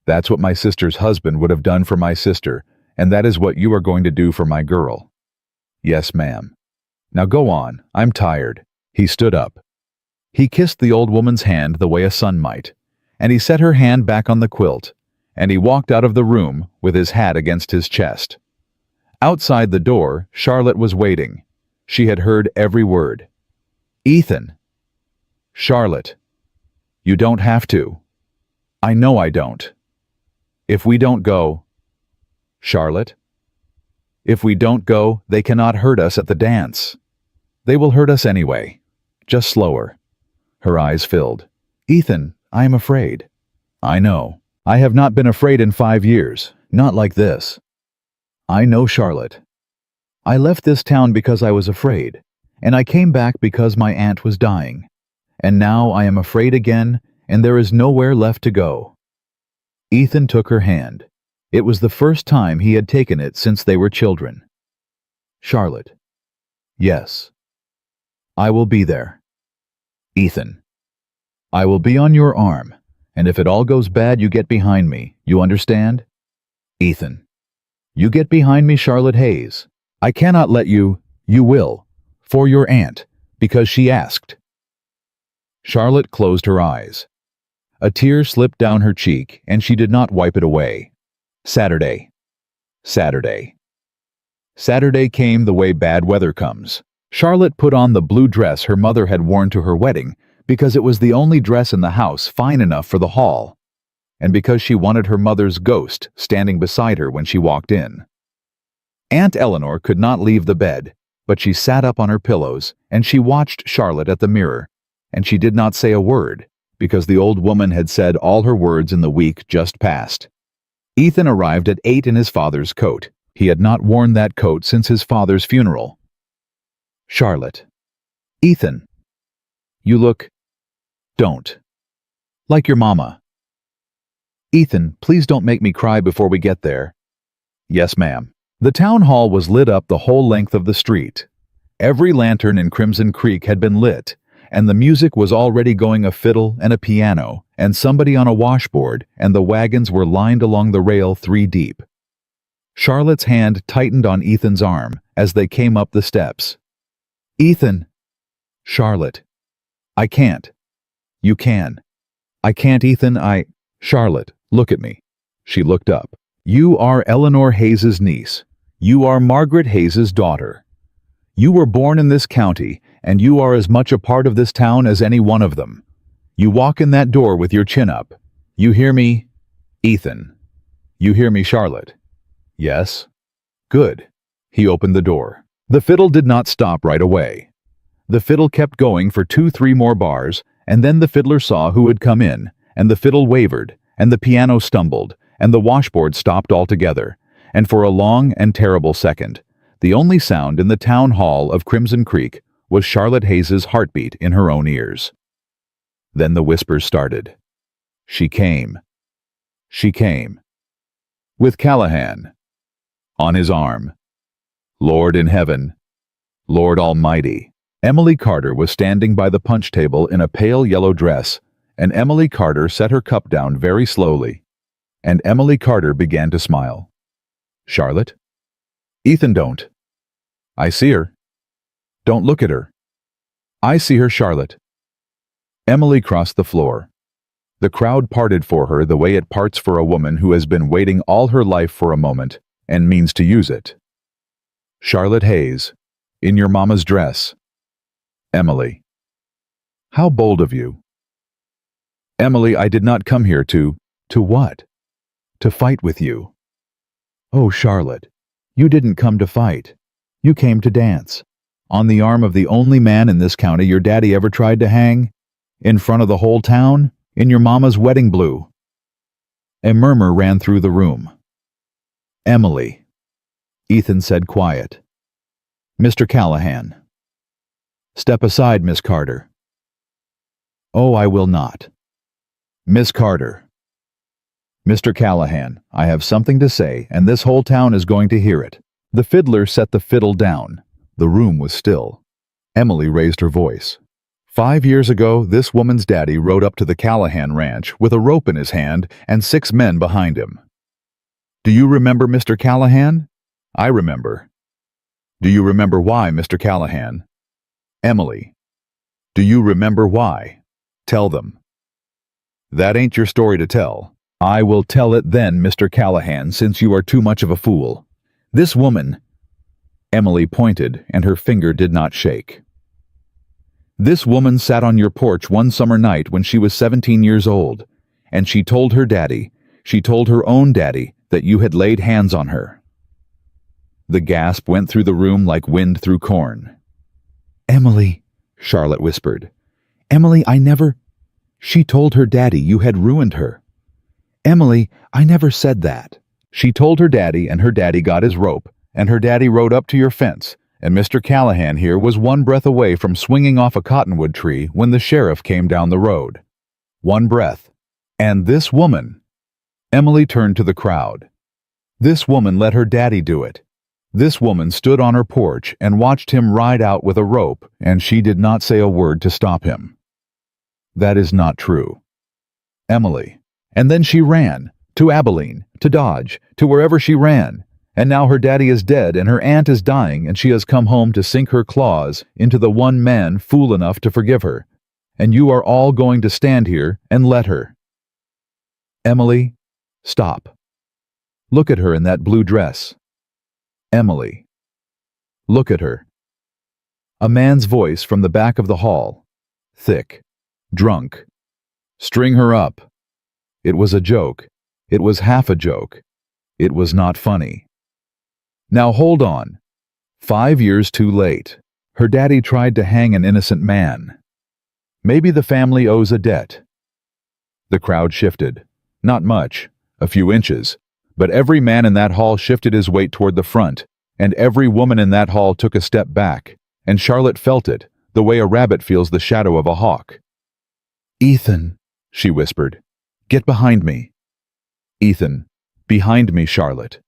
That's what my sister's husband would have done for my sister, and that is what you are going to do for my girl. Yes, ma'am. Now go on, I'm tired. He stood up. He kissed the old woman's hand the way a son might, and he set her hand back on the quilt, and he walked out of the room with his hat against his chest. Outside the door, Charlotte was waiting. She had heard every word. Ethan. Charlotte. You don't have to. I know I don't. If we don't go— Charlotte? If we don't go, they cannot hurt us at the dance. They will hurt us anyway. Just slower. Her eyes filled. Ethan, I am afraid. I know. I have not been afraid in 5 years. Not like this. I know, Charlotte. I left this town because I was afraid, and I came back because my aunt was dying. And now I am afraid again, and there is nowhere left to go. Ethan took her hand. It was the first time he had taken it since they were children. Charlotte. Yes. I will be there. Ethan. I will be on your arm, and if it all goes bad, you get behind me. You understand? Ethan. You get behind me, Charlotte Hayes. I cannot let you— You will. For your aunt, because she asked. Charlotte closed her eyes. A tear slipped down her cheek, and she did not wipe it away. Saturday. Saturday. Saturday came the way bad weather comes. Charlotte put on the blue dress her mother had worn to her wedding because it was the only dress in the house fine enough for the hall, and because she wanted her mother's ghost standing beside her when she walked in. Aunt Eleanor could not leave the bed, but she sat up on her pillows, and she watched Charlotte at the mirror, and she did not say a word, because the old woman had said all her words in the week just past. Ethan arrived at 8 in his father's coat. He had not worn that coat since his father's funeral. Charlotte. Ethan. You look— Don't. Like your mama. Ethan, please don't make me cry before we get there. Yes, ma'am. The town hall was lit up the whole length of the street. Every lantern in Crimson Creek had been lit, and the music was already going, a fiddle and a piano, and somebody on a washboard, and the wagons were lined along the rail 3 deep. Charlotte's hand tightened on Ethan's arm as they came up the steps. Ethan! Charlotte. I can't. You can. I can't, Ethan, Charlotte, look at me. She looked up. You are Eleanor Hayes's niece. You are Margaret Hayes's daughter. You were born in this county, and you are as much a part of this town as any one of them. You walk in that door with your chin up. You hear me, Ethan? You hear me, Charlotte? Yes? Good. He opened the door. The fiddle did not stop right away. The fiddle kept going for 2-3 more bars, and then the fiddler saw who had come in, and the fiddle wavered, and the piano stumbled, and the washboard stopped altogether, and for a long and terrible second, the only sound in the town hall of Crimson Creek was Charlotte Hayes's heartbeat in her own ears. Then the whispers started. She came. She came. With Callahan. On his arm. Lord in heaven. Lord Almighty. Emily Carter was standing by the punch table in a pale yellow dress, and Emily Carter set her cup down very slowly. And Emily Carter began to smile. Charlotte? Ethan, don't. I see her. Don't look at her. I see her, Charlotte. Emily crossed the floor. The crowd parted for her the way it parts for a woman who has been waiting all her life for a moment and means to use it. Charlotte Hayes, in your mama's dress. Emily. How bold of you. Emily, I did not come here to what? To fight with you. Oh, Charlotte, you didn't come to fight. You came to dance. On the arm of the only man in this county your daddy ever tried to hang? In front of the whole town? In your mama's wedding blue? A murmur ran through the room. Emily. Ethan said quiet. Mr. Callahan. Step aside, Miss Carter. Oh, I will not. Miss Carter. Mr. Callahan, I have something to say, and this whole town is going to hear it. The fiddler set the fiddle down. The room was still. Emily raised her voice. 5 years ago, this woman's daddy rode up to the Callahan ranch with a rope in his hand and 6 men behind him. Do you remember Mr. Callahan? I remember. Do you remember why, Mr. Callahan? Emily. Do you remember why? Tell them. That ain't your story to tell. I will tell it then, Mr. Callahan, since you are too much of a fool. This woman... Emily pointed, and her finger did not shake. This woman sat on your porch one summer night when she was 17 years old, and she told her own daddy, that you had laid hands on her. The gasp went through the room like wind through corn. Emily, Charlotte whispered. Emily, I never... She told her daddy you had ruined her. Emily, I never said that. She told her daddy, and her daddy got his rope, and her daddy rode up to your fence, and Mr. Callahan here was one breath away from swinging off a cottonwood tree when the sheriff came down the road. One breath. And this woman... Emily turned to the crowd. This woman let her daddy do it. This woman stood on her porch and watched him ride out with a rope, and she did not say a word to stop him. That is not true. Emily. And then she ran, to Abilene, to Dodge, to wherever she ran, and now her daddy is dead and her aunt is dying, and she has come home to sink her claws into the one man fool enough to forgive her, and you are all going to stand here and let her. Emily, stop. Look at her in that blue dress. Emily. Look at her. A man's voice from the back of the hall. Thick. Drunk. String her up. It was a joke. It was half a joke. It was not funny. Now hold on. 5 years too late. Her daddy tried to hang an innocent man. Maybe the family owes a debt. The crowd shifted. Not much. A few inches. But every man in that hall shifted his weight toward the front, and every woman in that hall took a step back, and Charlotte felt it, the way a rabbit feels the shadow of a hawk. Ethan, she whispered, get behind me. Ethan. Behind me, Charlotte.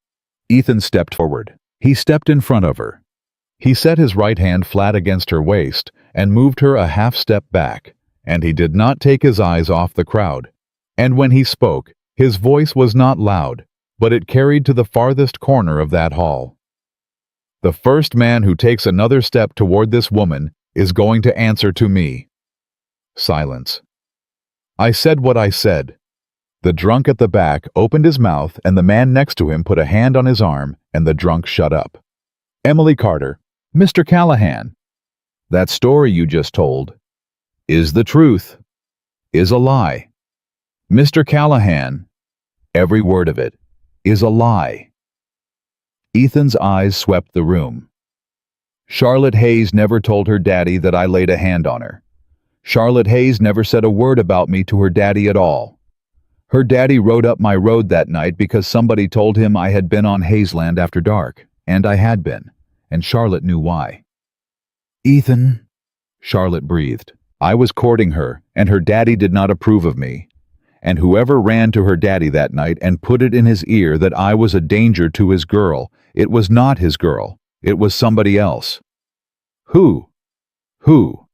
Ethan stepped forward. He stepped in front of her. He set his right hand flat against her waist and moved her a half step back, and he did not take his eyes off the crowd. And when he spoke, his voice was not loud, but it carried to the farthest corner of that hall. The first man who takes another step toward this woman is going to answer to me. Silence. I said what I said. The drunk at the back opened his mouth, and the man next to him put a hand on his arm, and the drunk shut up. Emily Carter. Mr. Callahan. That story you just told is the truth, is a lie. Mr. Callahan, every word of it is a lie. Ethan's eyes swept the room. Charlotte Hayes never told her daddy that I laid a hand on her. Charlotte Hayes never said a word about me to her daddy at all. Her daddy rode up my road that night because somebody told him I had been on Hazeland after dark, and I had been, and Charlotte knew why. Ethan, Charlotte breathed. I was courting her, and her daddy did not approve of me. And whoever ran to her daddy that night and put it in his ear that I was a danger to his girl, it was not his girl. It was somebody else. Who? Who?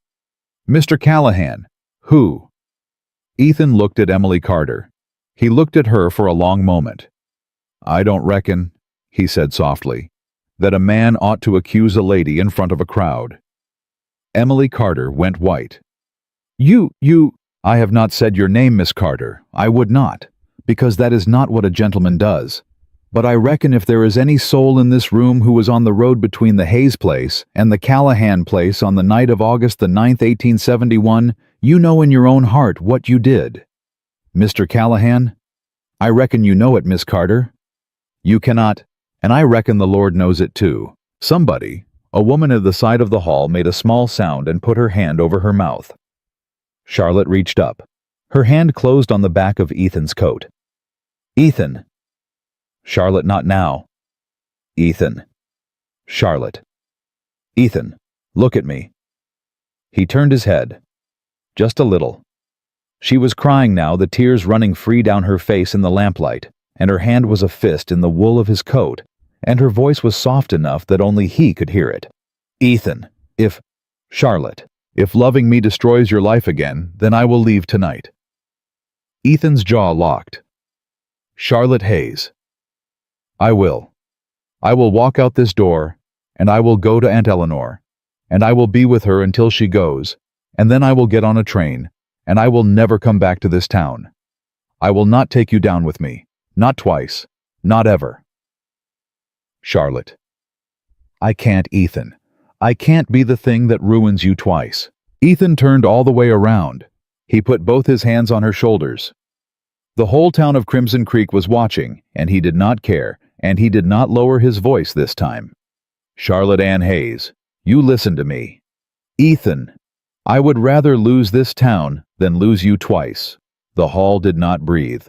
Mr. Callahan. Who? Ethan looked at Emily Carter. He looked at her for a long moment. I don't reckon, he said softly, that a man ought to accuse a lady in front of a crowd. Emily Carter went white. I have not said your name, Miss Carter. I would not, because that is not what a gentleman does. But I reckon if there is any soul in this room who was on the road between the Hayes place and the Callahan place on the night of August the 9th, 1871, you know in your own heart what you did. Mr. Callahan, I reckon you know it, Miss Carter. You cannot, and I reckon the Lord knows it too. Somebody, a woman at the side of the hall, made a small sound and put her hand over her mouth. Charlotte reached up. Her hand closed on the back of Ethan's coat. Ethan. Charlotte, not now. Ethan. Charlotte. Ethan, look at me. He turned his head. Just a little. She was crying now, the tears running free down her face in the lamplight, and her hand was a fist in the wool of his coat, and her voice was soft enough that only he could hear it. Ethan, Charlotte, if loving me destroys your life again, then I will leave tonight. Ethan's jaw locked. Charlotte Hayes. I will. I will walk out this door, and I will go to Aunt Eleanor, and I will be with her until she goes, and then I will get on a train, and I will never come back to this town. I will not take you down with me. Not twice. Not ever. Charlotte. I can't, Ethan. I can't be the thing that ruins you twice. Ethan turned all the way around. He put both his hands on her shoulders. The whole town of Crimson Creek was watching, and he did not care, and he did not lower his voice this time. Charlotte Ann Hayes, you listen to me. Ethan, I would rather lose this town than lose you twice. The hall did not breathe.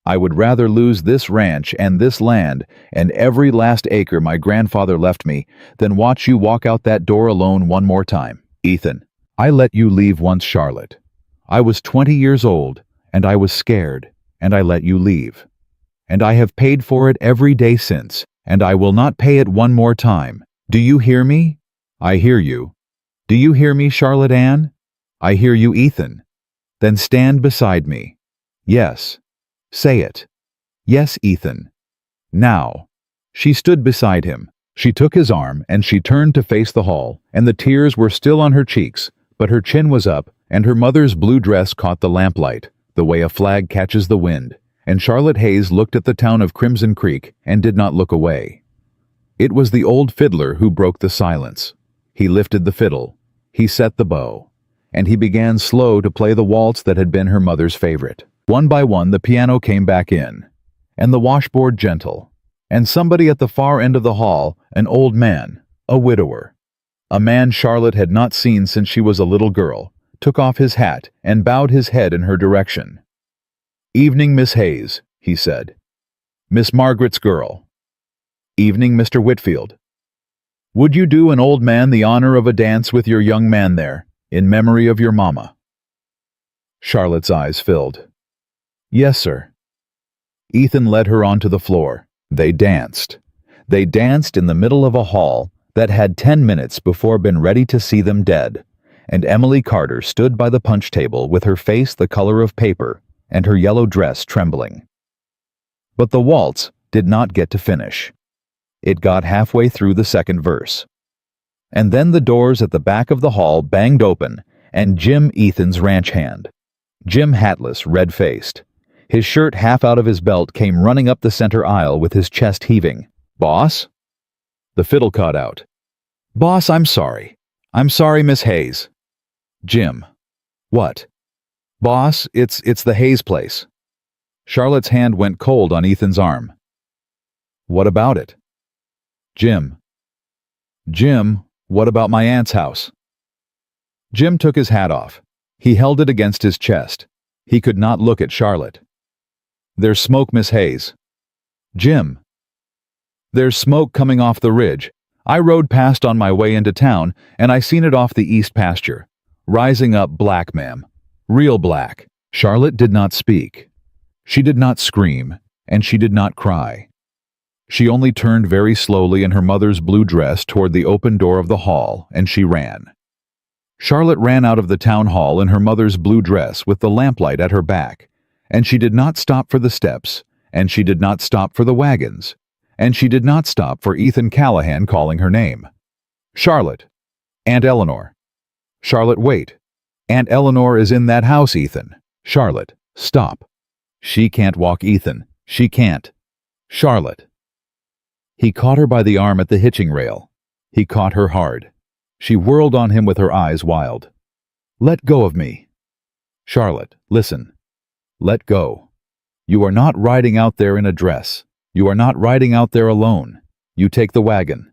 I would rather lose this ranch and this land and every last acre my grandfather left me than watch you walk out that door alone one more time. Ethan, I let you leave once, Charlotte. I was 20 years old, and I was scared, and I let you leave. And I have paid for it every day since, and I will not pay it one more time. Do you hear me? I hear you. Do you hear me, Charlotte Ann? I hear you, Ethan. Then stand beside me. Yes. Say it. Yes, Ethan. Now. She stood beside him. She took his arm, and she turned to face the hall, and the tears were still on her cheeks, but her chin was up, and her mother's blue dress caught the lamplight, the way a flag catches the wind, and Charlotte Hayes looked at the town of Crimson Creek and did not look away. It was the old fiddler who broke the silence. He lifted the fiddle. He set the bow. And he began slow to play the waltz that had been her mother's favorite. One by one the piano came back in, and the washboard gentle, and somebody at the far end of the hall, an old man, a widower, a man Charlotte had not seen since she was a little girl, took off his hat and bowed his head in her direction. Evening, Miss Hayes, he said. Miss Margaret's girl. Evening, Mr. Whitfield. Would you do an old man the honor of a dance with your young man there, in memory of your mamma? Charlotte's eyes filled. Yes, sir. Ethan led her onto the floor. They danced. They danced in the middle of a hall that had 10 minutes before been ready to see them dead, and Emily Carter stood by the punch table with her face the color of paper and her yellow dress trembling. But the waltz did not get to finish. It got halfway through the second verse. And then the doors at the back of the hall banged open, and Jim, Ethan's ranch hand, Jim, hatless, red-faced, his shirt half out of his belt, came running up the center aisle with his chest heaving. "Boss?" The fiddle caught out. "Boss, I'm sorry. I'm sorry, Miss Hayes." Jim. "What?" "Boss, it's the Hayes place." Charlotte's hand went cold on Ethan's arm. "What about it?" Jim. "Jim, what about my aunt's house?" Jim took his hat off. He held it against his chest. He could not look at Charlotte. "There's smoke, Miss Hayes." Jim. "There's smoke coming off the ridge. I rode past on my way into town, and I seen it off the east pasture. Rising up black, ma'am. Real black." Charlotte did not speak. She did not scream, and she did not cry. She only turned very slowly in her mother's blue dress toward the open door of the hall, and she ran. Charlotte ran out of the town hall in her mother's blue dress with the lamplight at her back, and she did not stop for the steps, and she did not stop for the wagons, and she did not stop for Ethan Callahan calling her name. "Charlotte! Aunt Eleanor!" "Charlotte, wait! Aunt Eleanor is in that house, Ethan." "Charlotte, stop! She can't walk, Ethan. She can't." "Charlotte!" He caught her by the arm at the hitching rail. He caught her hard. She whirled on him with her eyes wild. "Let go of me." "Charlotte, listen. Let go. You are not riding out there in a dress. You are not riding out there alone. You take the wagon.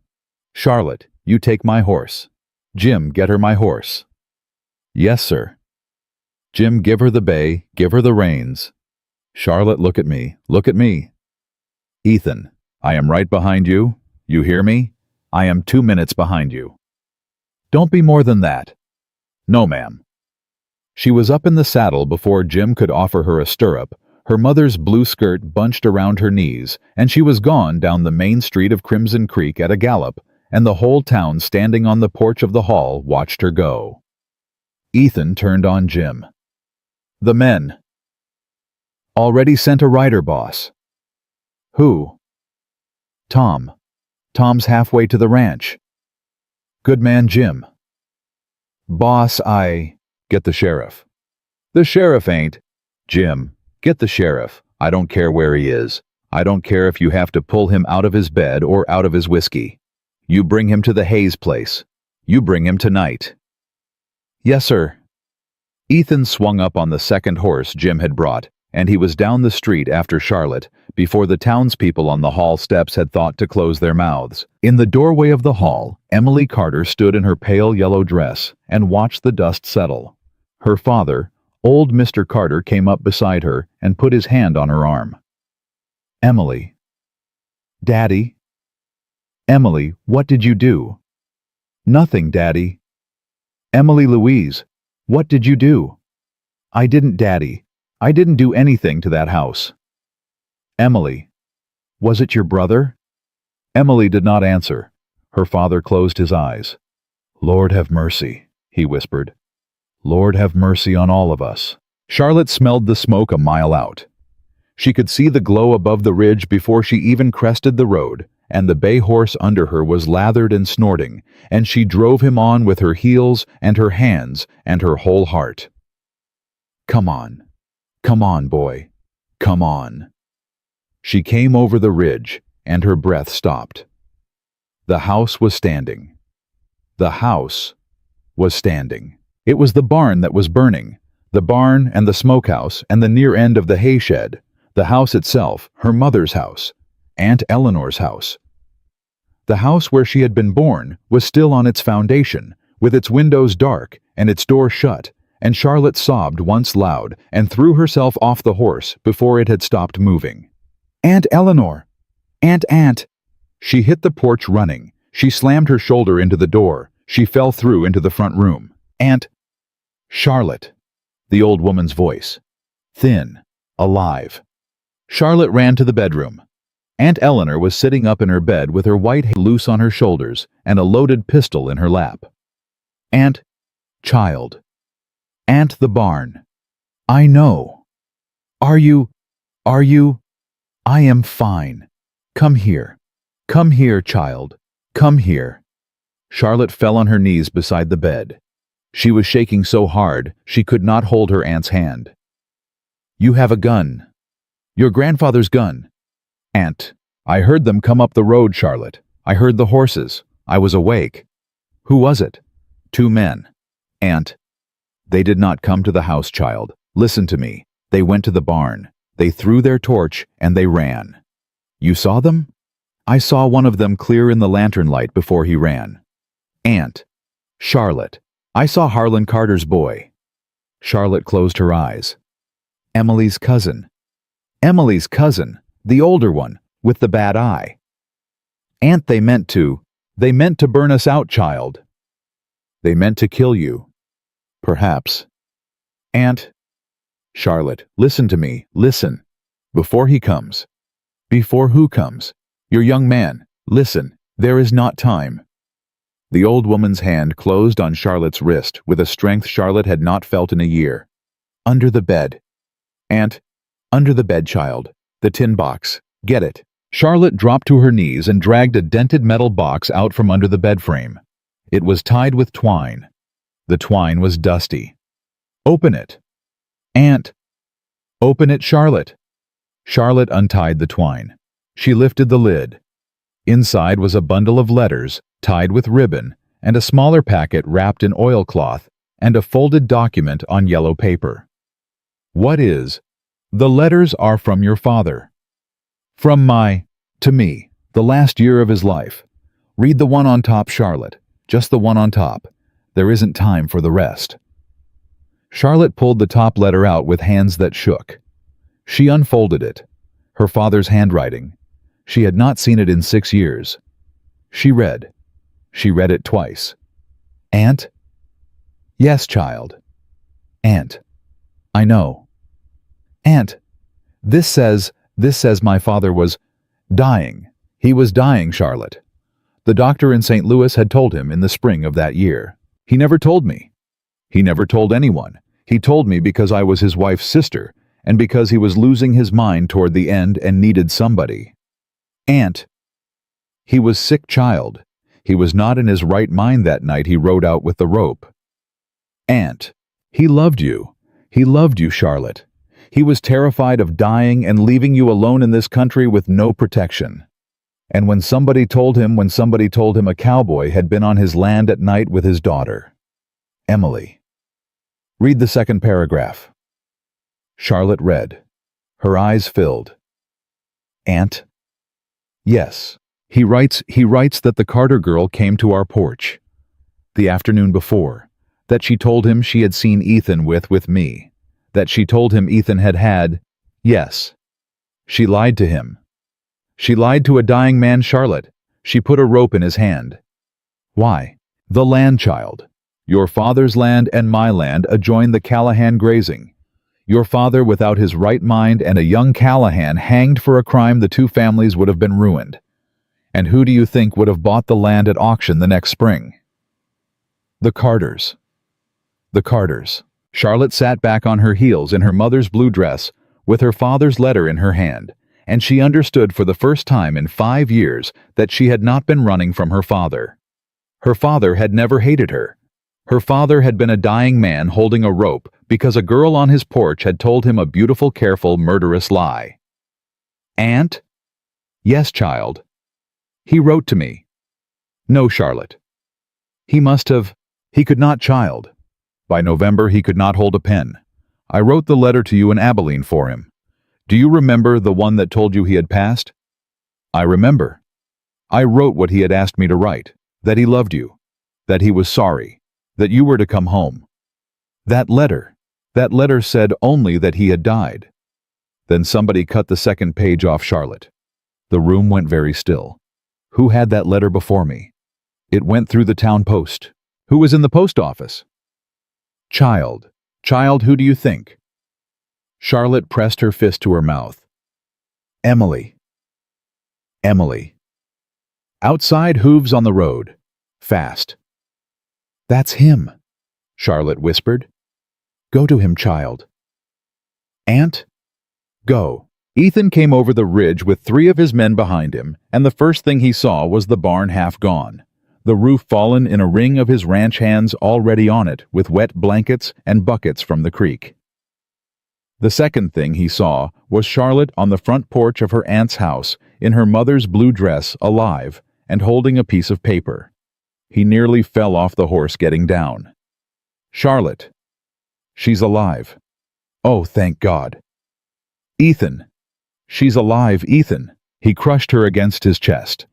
Charlotte, you take my horse. Jim, get her my horse." "Yes, sir." "Jim, give her the bay, give her the reins." "Charlotte, look at me, look at me." "Ethan, I am right behind you. You hear me? I am 2 minutes behind you." "Don't be more than that." "No, ma'am." She was up in the saddle before Jim could offer her a stirrup, her mother's blue skirt bunched around her knees, and she was gone down the main street of Crimson Creek at a gallop, and the whole town standing on the porch of the hall watched her go. Ethan turned on Jim. "The men." "Already sent a rider, boss." "Who?" "Tom. Tom's halfway to the ranch." "Good man, Jim." "Boss, Get the sheriff." "The sheriff ain't." "Jim, get the sheriff. I don't care where he is. I don't care if you have to pull him out of his bed or out of his whiskey. You bring him to the Hayes place. You bring him tonight." "Yes, sir." Ethan swung up on the second horse Jim had brought, and he was down the street after Charlotte before the townspeople on the hall steps had thought to close their mouths. In the doorway of the hall, Emily Carter stood in her pale yellow dress and watched the dust settle. Her father, old Mr. Carter, came up beside her and put his hand on her arm. "Emily." "Daddy." "Emily, what did you do?" "Nothing, Daddy." "Emily Louise, what did you do?" "I didn't, Daddy. I didn't do anything to that house." "Emily, was it your brother?" Emily did not answer. Her father closed his eyes. "Lord have mercy," he whispered. "Lord have mercy on all of us." Charlotte smelled the smoke a mile out. She could see the glow above the ridge before she even crested the road, and the bay horse under her was lathered and snorting, and she drove him on with her heels and her hands and her whole heart. Come on, boy, come on." She came over the ridge, and her breath stopped. The house was standing. The house was standing. It was the barn that was burning, the barn and the smokehouse and the near end of the hay shed, the house itself, her mother's house, Aunt Eleanor's house. The house where she had been born was still on its foundation, with its windows dark and its door shut, and Charlotte sobbed once loud and threw herself off the horse before it had stopped moving. "Aunt Eleanor! Aunt!" She hit the porch running. She slammed her shoulder into the door. She fell through into the front room. "Aunt!" "Charlotte!" The old woman's voice. Thin, alive. Charlotte ran to the bedroom. Aunt Eleanor was sitting up in her bed with her white hair loose on her shoulders and a loaded pistol in her lap. "Aunt, child. Aunt the barn. I know. Are you? I am fine. Come here. Come here, child. Come here." Charlotte fell on her knees beside the bed. She was shaking so hard she could not hold her aunt's hand. "You have a gun. Your grandfather's gun." "Aunt, I heard them come up the road, Charlotte. I heard the horses. I was awake." "Who was it?" "Two men." "Aunt, they did not come to the house, child. Listen to me. They went to the barn. They threw their torch and they ran." "You saw them?" "I saw one of them clear in the lantern light before he ran." "Aunt, Charlotte, I saw Harlan Carter's boy." Charlotte closed her eyes. "Emily's cousin. Emily's cousin, the older one, with the bad eye." "Aunt, they meant to burn us out, child." "They meant to kill you." "Perhaps." "Aunt." "Charlotte, listen to me, listen. Before he comes." "Before who comes?" "Your young man. Listen, there is not time." The old woman's hand closed on Charlotte's wrist with a strength Charlotte had not felt in a year. "Under the bed." "Aunt, under the bed, child. The tin box. Get it." Charlotte dropped to her knees and dragged a dented metal box out from under the bed frame. It was tied with twine. The twine was dusty. "Open it." "Aunt." "Open it, Charlotte." Charlotte untied the twine. She lifted the lid. Inside was a bundle of letters, tied with ribbon, and a smaller packet wrapped in oilcloth, and a folded document on yellow paper. "What is?" "The letters are from your father. From to me, the last year of his life. Read the one on top, Charlotte. Just the one on top. There isn't time for the rest." Charlotte pulled the top letter out with hands that shook. She unfolded it. Her father's handwriting. She had not seen it in 6 years. She read. She read it twice. "Aunt?" "Yes, child." "Aunt, I know." "Aunt, this says my father was dying. He was dying, Charlotte. The doctor in St. Louis had told him in the spring of that year. He never told me. He never told anyone. He told me because I was his wife's sister, and because he was losing his mind toward the end and needed somebody. Aunt, he was sick, child. He was not in his right mind that night he rode out with the rope. Aunt, he loved you. He loved you, Charlotte. He was terrified of dying and leaving you alone in this country with no protection. And when somebody told him a cowboy had been on his land at night with his daughter. Emily. Read the second paragraph." Charlotte read. Her eyes filled. "Aunt?" "Yes. He writes that the Carter girl came to our porch the afternoon before, that she told him she had seen Ethan with me, that she told him Ethan had, yes. She lied to him. She lied to a dying man, Charlotte. She put a rope in his hand. Why? The land, child. Your father's land and my land adjoin the Callahan grazing. Your father without his right mind and a young Callahan hanged for a crime the two families would have been ruined. And who do you think would have bought the land at auction the next spring? The Carters. The Carters. Charlotte sat back on her heels in her mother's blue dress with her father's letter in her hand, and she understood for the first time in 5 years that she had not been running from her father. Her father had never hated her. Her father had been a dying man holding a rope because a girl on his porch had told him a beautiful, careful, murderous lie. Aunt? Yes, child. He wrote to me. No, Charlotte. He could not, child. By November he could not hold a pen. I wrote the letter to you in Abilene for him. Do you remember the one that told you he had passed? I remember. I wrote what he had asked me to write, that he loved you, that he was sorry, that you were to come home. That letter said only that he had died. Then somebody cut the second page off, Charlotte. The room went very still. Who had that letter before me? It went through the town post. Who was in the post office? Child, who do you think? Charlotte pressed her fist to her mouth. Emily. Emily. Outside, hooves on the road. Fast. That's him, Charlotte whispered. Go to him, child. Aunt? Go. Ethan came over the ridge with 3 of his men behind him, and the first thing he saw was the barn half gone, the roof fallen in a ring of his ranch hands already on it with wet blankets and buckets from the creek. The second thing he saw was Charlotte on the front porch of her aunt's house in her mother's blue dress, alive, and holding a piece of paper. He nearly fell off the horse getting down. Charlotte. She's alive. Oh, thank God. Ethan. She's alive, Ethan. He crushed her against his chest.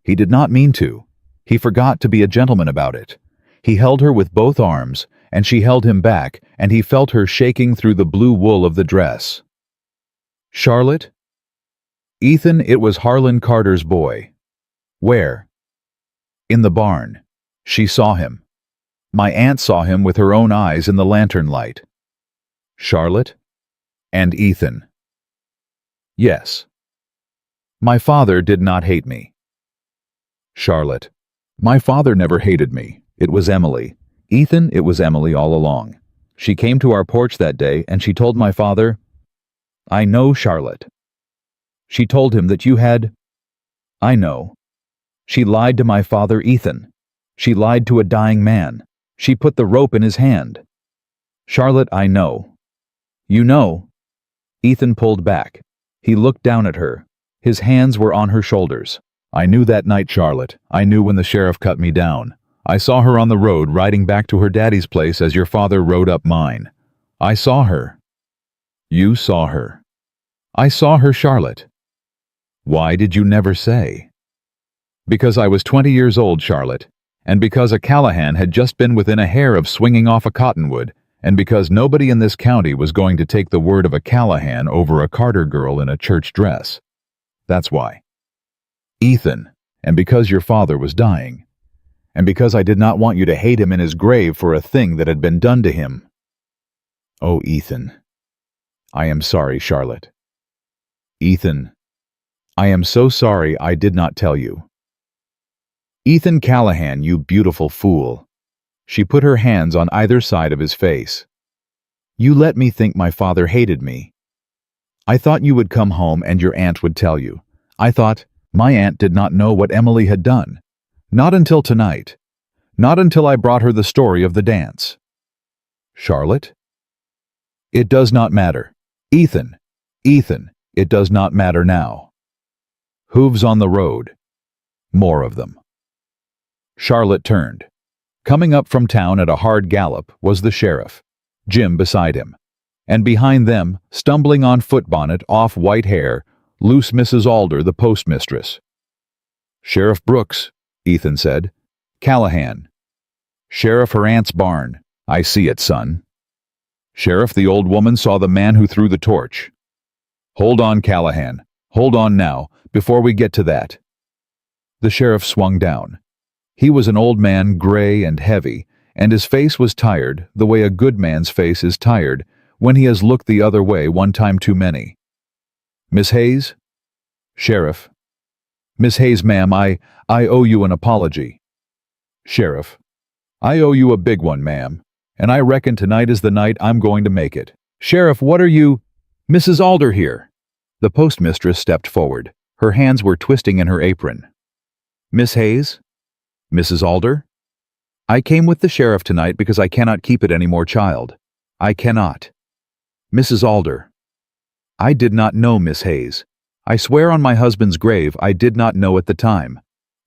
He did not mean to. He forgot to be a gentleman about it. He held her with both arms, and she held him back, and he felt her shaking through the blue wool of the dress. Charlotte? Ethan, it was Harlan Carter's boy. Where? In the barn. She saw him. My aunt saw him with her own eyes in the lantern light. Charlotte? And Ethan. Yes. My father did not hate me. Charlotte. My father never hated me. It was Emily. Ethan, it was Emily all along. She came to our porch that day and she told my father, I know, Charlotte. She told him that you had... I know. She lied to my father, Ethan. She lied to a dying man. She put the rope in his hand. Charlotte, I know. You know? Ethan pulled back. He looked down at her. His hands were on her shoulders. I knew that night, Charlotte. I knew when the sheriff cut me down. I saw her on the road riding back to her daddy's place as your father rode up mine. I saw her. You saw her. I saw her, Charlotte. Why did you never say? Because I was 20 years old, Charlotte, and because a Callahan had just been within a hair of swinging off a cottonwood, and because nobody in this county was going to take the word of a Callahan over a Carter girl in a church dress. That's why. Ethan, and because your father was dying, and because I did not want you to hate him in his grave for a thing that had been done to him. Oh, Ethan. I am sorry, Charlotte. Ethan. I am so sorry I did not tell you. Ethan Callahan, you beautiful fool. She put her hands on either side of his face. You let me think my father hated me. I thought you would come home and your aunt would tell you. I thought my aunt did not know what Emily had done. Not until tonight. Not until I brought her the story of the dance. Charlotte? It does not matter. Ethan. Ethan, it does not matter now. Hooves on the road. More of them. Charlotte turned. Coming up from town at a hard gallop was the sheriff, Jim beside him, and behind them, stumbling on footbonnet, off-white hair, loose Mrs. Alder, the postmistress. Sheriff Brooks, Ethan said. Callahan. Sheriff, her aunt's barn. I see it, son. Sheriff, the old woman saw the man who threw the torch. Hold on, Callahan. Hold on now, before we get to that. The sheriff swung down. He was an old man, gray and heavy, and his face was tired, the way a good man's face is tired when he has looked the other way one time too many. Miss Hayes? Sheriff. Miss Hayes, ma'am, I owe you an apology. Sheriff. I owe you a big one, ma'am, and I reckon tonight is the night I'm going to make it. Sheriff, what are you... Mrs. Alder here. The postmistress stepped forward. Her hands were twisting in her apron. Miss Hayes? Mrs. Alder? I came with the sheriff tonight because I cannot keep it any more, child. I cannot. Mrs. Alder. I did not know, Miss Hayes. I swear on my husband's grave I did not know at the time.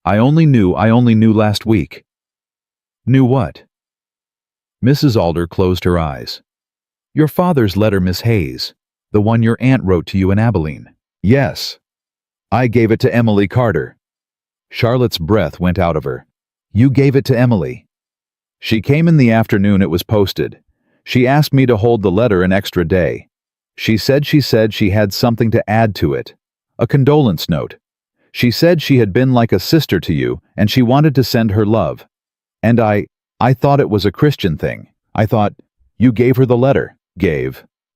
I only knew last week. Knew what? Mrs. Alder closed her eyes. Your father's letter, Miss Hayes. The one your aunt wrote to you in Abilene. Yes. I gave it to Emily Carter. Charlotte's breath went out of her. You gave it to Emily. She came in the afternoon it was posted. She asked me to hold the letter an extra day. She said she had something to add to it. A condolence note. She said she had been like a sister to you and she wanted to send her love. And I thought it was a Christian thing. I thought, you gave her the letter.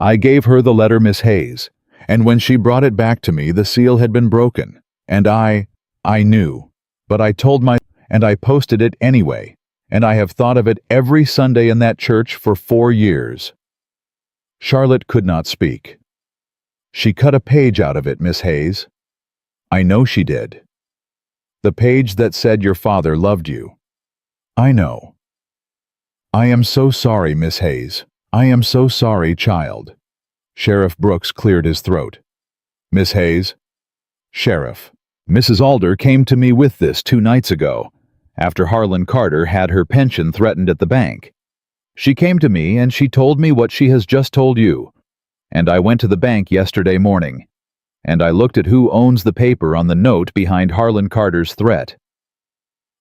I gave her the letter, Miss Hayes. And when she brought it back to me, the seal had been broken. And I knew. But I told and I posted it anyway. And I have thought of it every Sunday in that church for 4 years. Charlotte could not speak. She cut a page out of it, Miss Hayes. I know she did. The page that said your father loved you. I know. I am so sorry, Miss Hayes. I am so sorry, child. Sheriff Brooks cleared his throat. Miss Hayes? Sheriff. Mrs. Alder came to me with this 2 nights ago, after Harlan Carter had her pension threatened at the bank. She came to me and she told me what she has just told you. And I went to the bank yesterday morning, and I looked at who owns the paper on the note behind Harlan Carter's threat.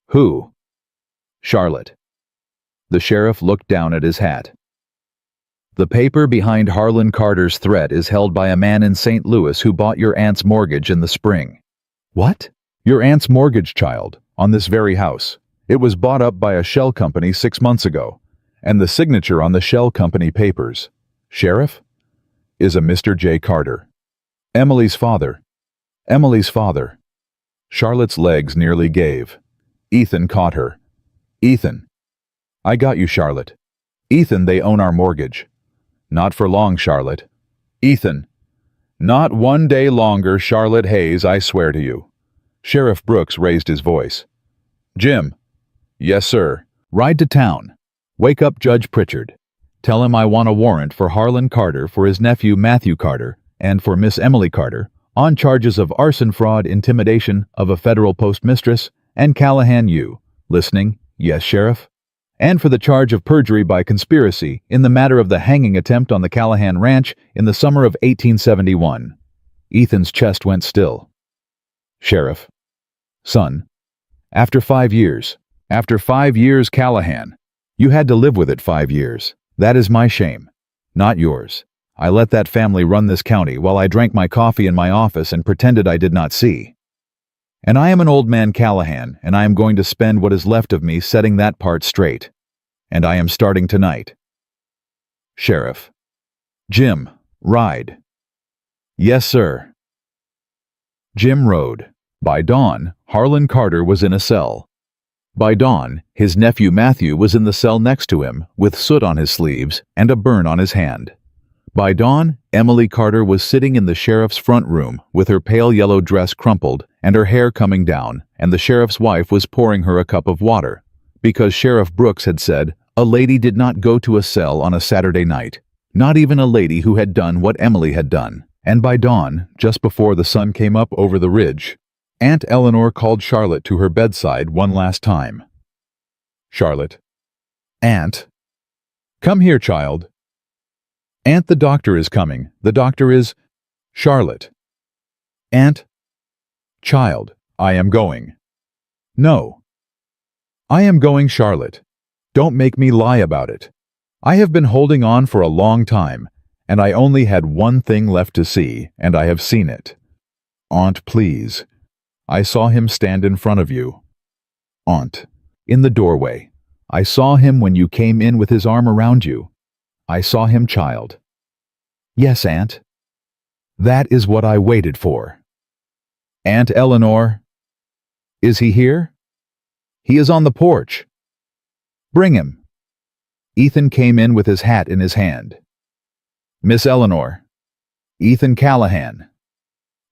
Who? Charlotte. The sheriff looked down at his hat. The paper behind Harlan Carter's threat is held by a man in St. Louis who bought your aunt's mortgage in the spring. What? Your aunt's mortgage, child, on this very house. It was bought up by a shell company 6 months ago, and the signature on the shell company papers, Sheriff, is a Mr. J. Carter. Emily's father. Emily's father. Charlotte's legs nearly gave. Ethan caught her. Ethan. I got you, Charlotte. Ethan, they own our mortgage. Not for long, Charlotte. Ethan. Not 1 day longer, Charlotte Hayes, I swear to you. Sheriff Brooks raised his voice. Jim. Yes, sir. Ride to town. Wake up Judge Pritchard. Tell him I want a warrant for Harlan Carter for his nephew Matthew Carter and for Miss Emily Carter on charges of arson, fraud, intimidation of a federal postmistress, and Callahan you. Listening? Yes, Sheriff. And for the charge of perjury by conspiracy in the matter of the hanging attempt on the Callahan Ranch in the summer of 1871. Ethan's chest went still. Sheriff. Son. After 5 years. After 5 years, Callahan. You had to live with it 5 years. That is my shame, not yours. I let that family run this county while I drank my coffee in my office and pretended I did not see. And I am an old man Callahan, and I am going to spend what is left of me setting that part straight. And I am starting tonight. Sheriff. Jim, ride. Yes, sir. Jim rode. By dawn, Harlan Carter was in a cell. By dawn, his nephew Matthew was in the cell next to him, with soot on his sleeves and a burn on his hand. By dawn, Emily Carter was sitting in the sheriff's front room with her pale yellow dress crumpled and her hair coming down, and the sheriff's wife was pouring her a cup of water, because Sheriff Brooks had said a lady did not go to a cell on a Saturday night, not even a lady who had done what Emily had done. And by dawn, just before the sun came up over the ridge, Aunt Eleanor called Charlotte to her bedside one last time. Charlotte. Aunt. Come here, child. Aunt, the doctor is coming. The doctor is... Charlotte. Aunt. Child, I am going. No. I am going, Charlotte. Don't make me lie about it. I have been holding on for a long time, and I only had one thing left to see, and I have seen it. Aunt, please. I saw him stand in front of you. Aunt. In the doorway. I saw him when you came in with his arm around you. I saw him, child. Yes, Aunt. That is what I waited for. Aunt Eleanor. Is he here? He is on the porch. Bring him. Ethan came in with his hat in his hand. Miss Eleanor. Ethan Callahan.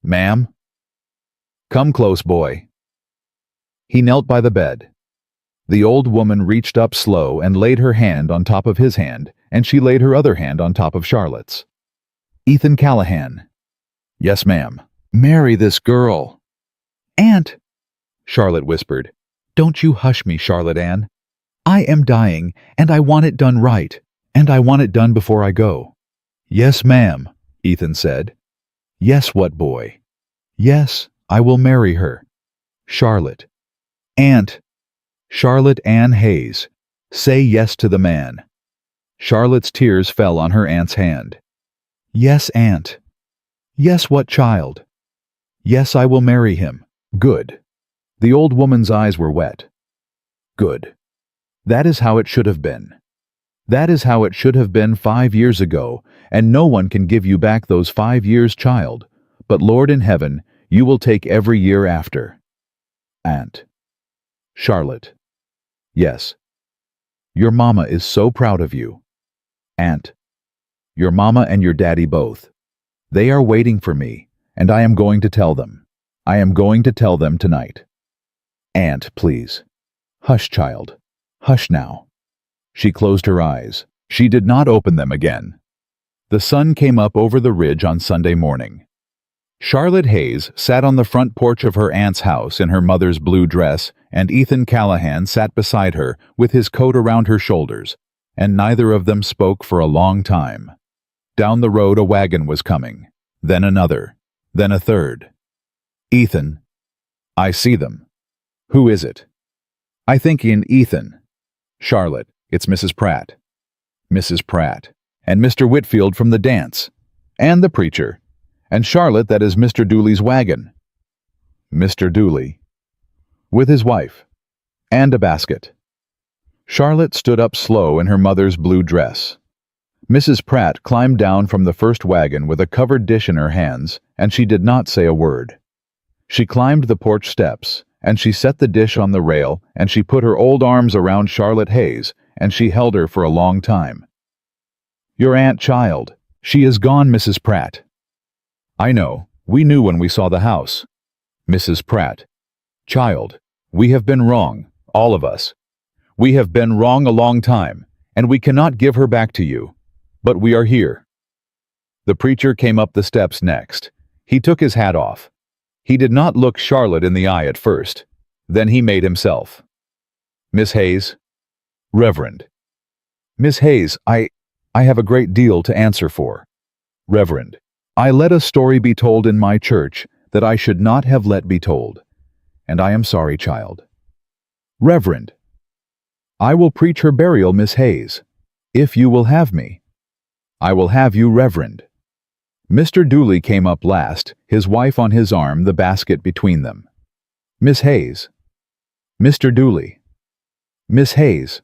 Ma'am. Come close, boy. He knelt by the bed. The old woman reached up slow and laid her hand on top of his hand, and she laid her other hand on top of Charlotte's. Ethan Callahan. Yes, ma'am. Marry this girl. Aunt, Charlotte whispered. Don't you hush me, Charlotte Ann. I am dying, and I want it done right, and I want it done before I go. Yes, ma'am, Ethan said. Yes, what boy? Yes, I will marry her. Charlotte. Aunt. Charlotte Ann Hayes. Say yes to the man. Charlotte's tears fell on her aunt's hand. Yes, Aunt. Yes, what child? Yes, I will marry him. Good. The old woman's eyes were wet. Good. That is how it should have been. That is how it should have been 5 years ago, and no one can give you back those 5 years, child. But Lord in heaven, you will take every year after. Aunt. Charlotte. Yes. Your mama is so proud of you. Aunt. Your mama and your daddy both. They are waiting for me, and I am going to tell them. I am going to tell them tonight. Aunt, please. Hush, child. Hush now. She closed her eyes. She did not open them again. The sun came up over the ridge on Sunday morning. Charlotte Hayes sat on the front porch of her aunt's house in her mother's blue dress, and Ethan Callahan sat beside her with his coat around her shoulders, and neither of them spoke for a long time. Down the road a wagon was coming, then another, then a third. Ethan. I see them. Who is it? I think in Ethan. Charlotte, it's Mrs. Pratt. Mrs. Pratt. And Mr. Whitfield from the dance. And the preacher. And Charlotte, that is Mr. Dooley's wagon. Mr. Dooley. With his wife. And a basket. Charlotte stood up slow in her mother's blue dress. Mrs. Pratt climbed down from the first wagon with a covered dish in her hands, and she did not say a word. She climbed the porch steps, and she set the dish on the rail, and she put her old arms around Charlotte Hayes, and she held her for a long time. Your aunt, child. She is gone, Mrs. Pratt. I know. We knew when we saw the house. Mrs. Pratt. Child, we have been wrong, all of us. We have been wrong a long time, and we cannot give her back to you. But we are here. The preacher came up the steps next. He took his hat off. He did not look Charlotte in the eye at first. Then he made himself. Miss Hayes. Reverend. Miss Hayes, I have a great deal to answer for. Reverend. I let a story be told in my church that I should not have let be told. And I am sorry, child. Reverend. I will preach her burial, Miss Hayes, if you will have me. I will have you, Reverend. Mr. Dooley came up last, his wife on his arm, the basket between them. Miss Hayes. Mr. Dooley. Miss Hayes,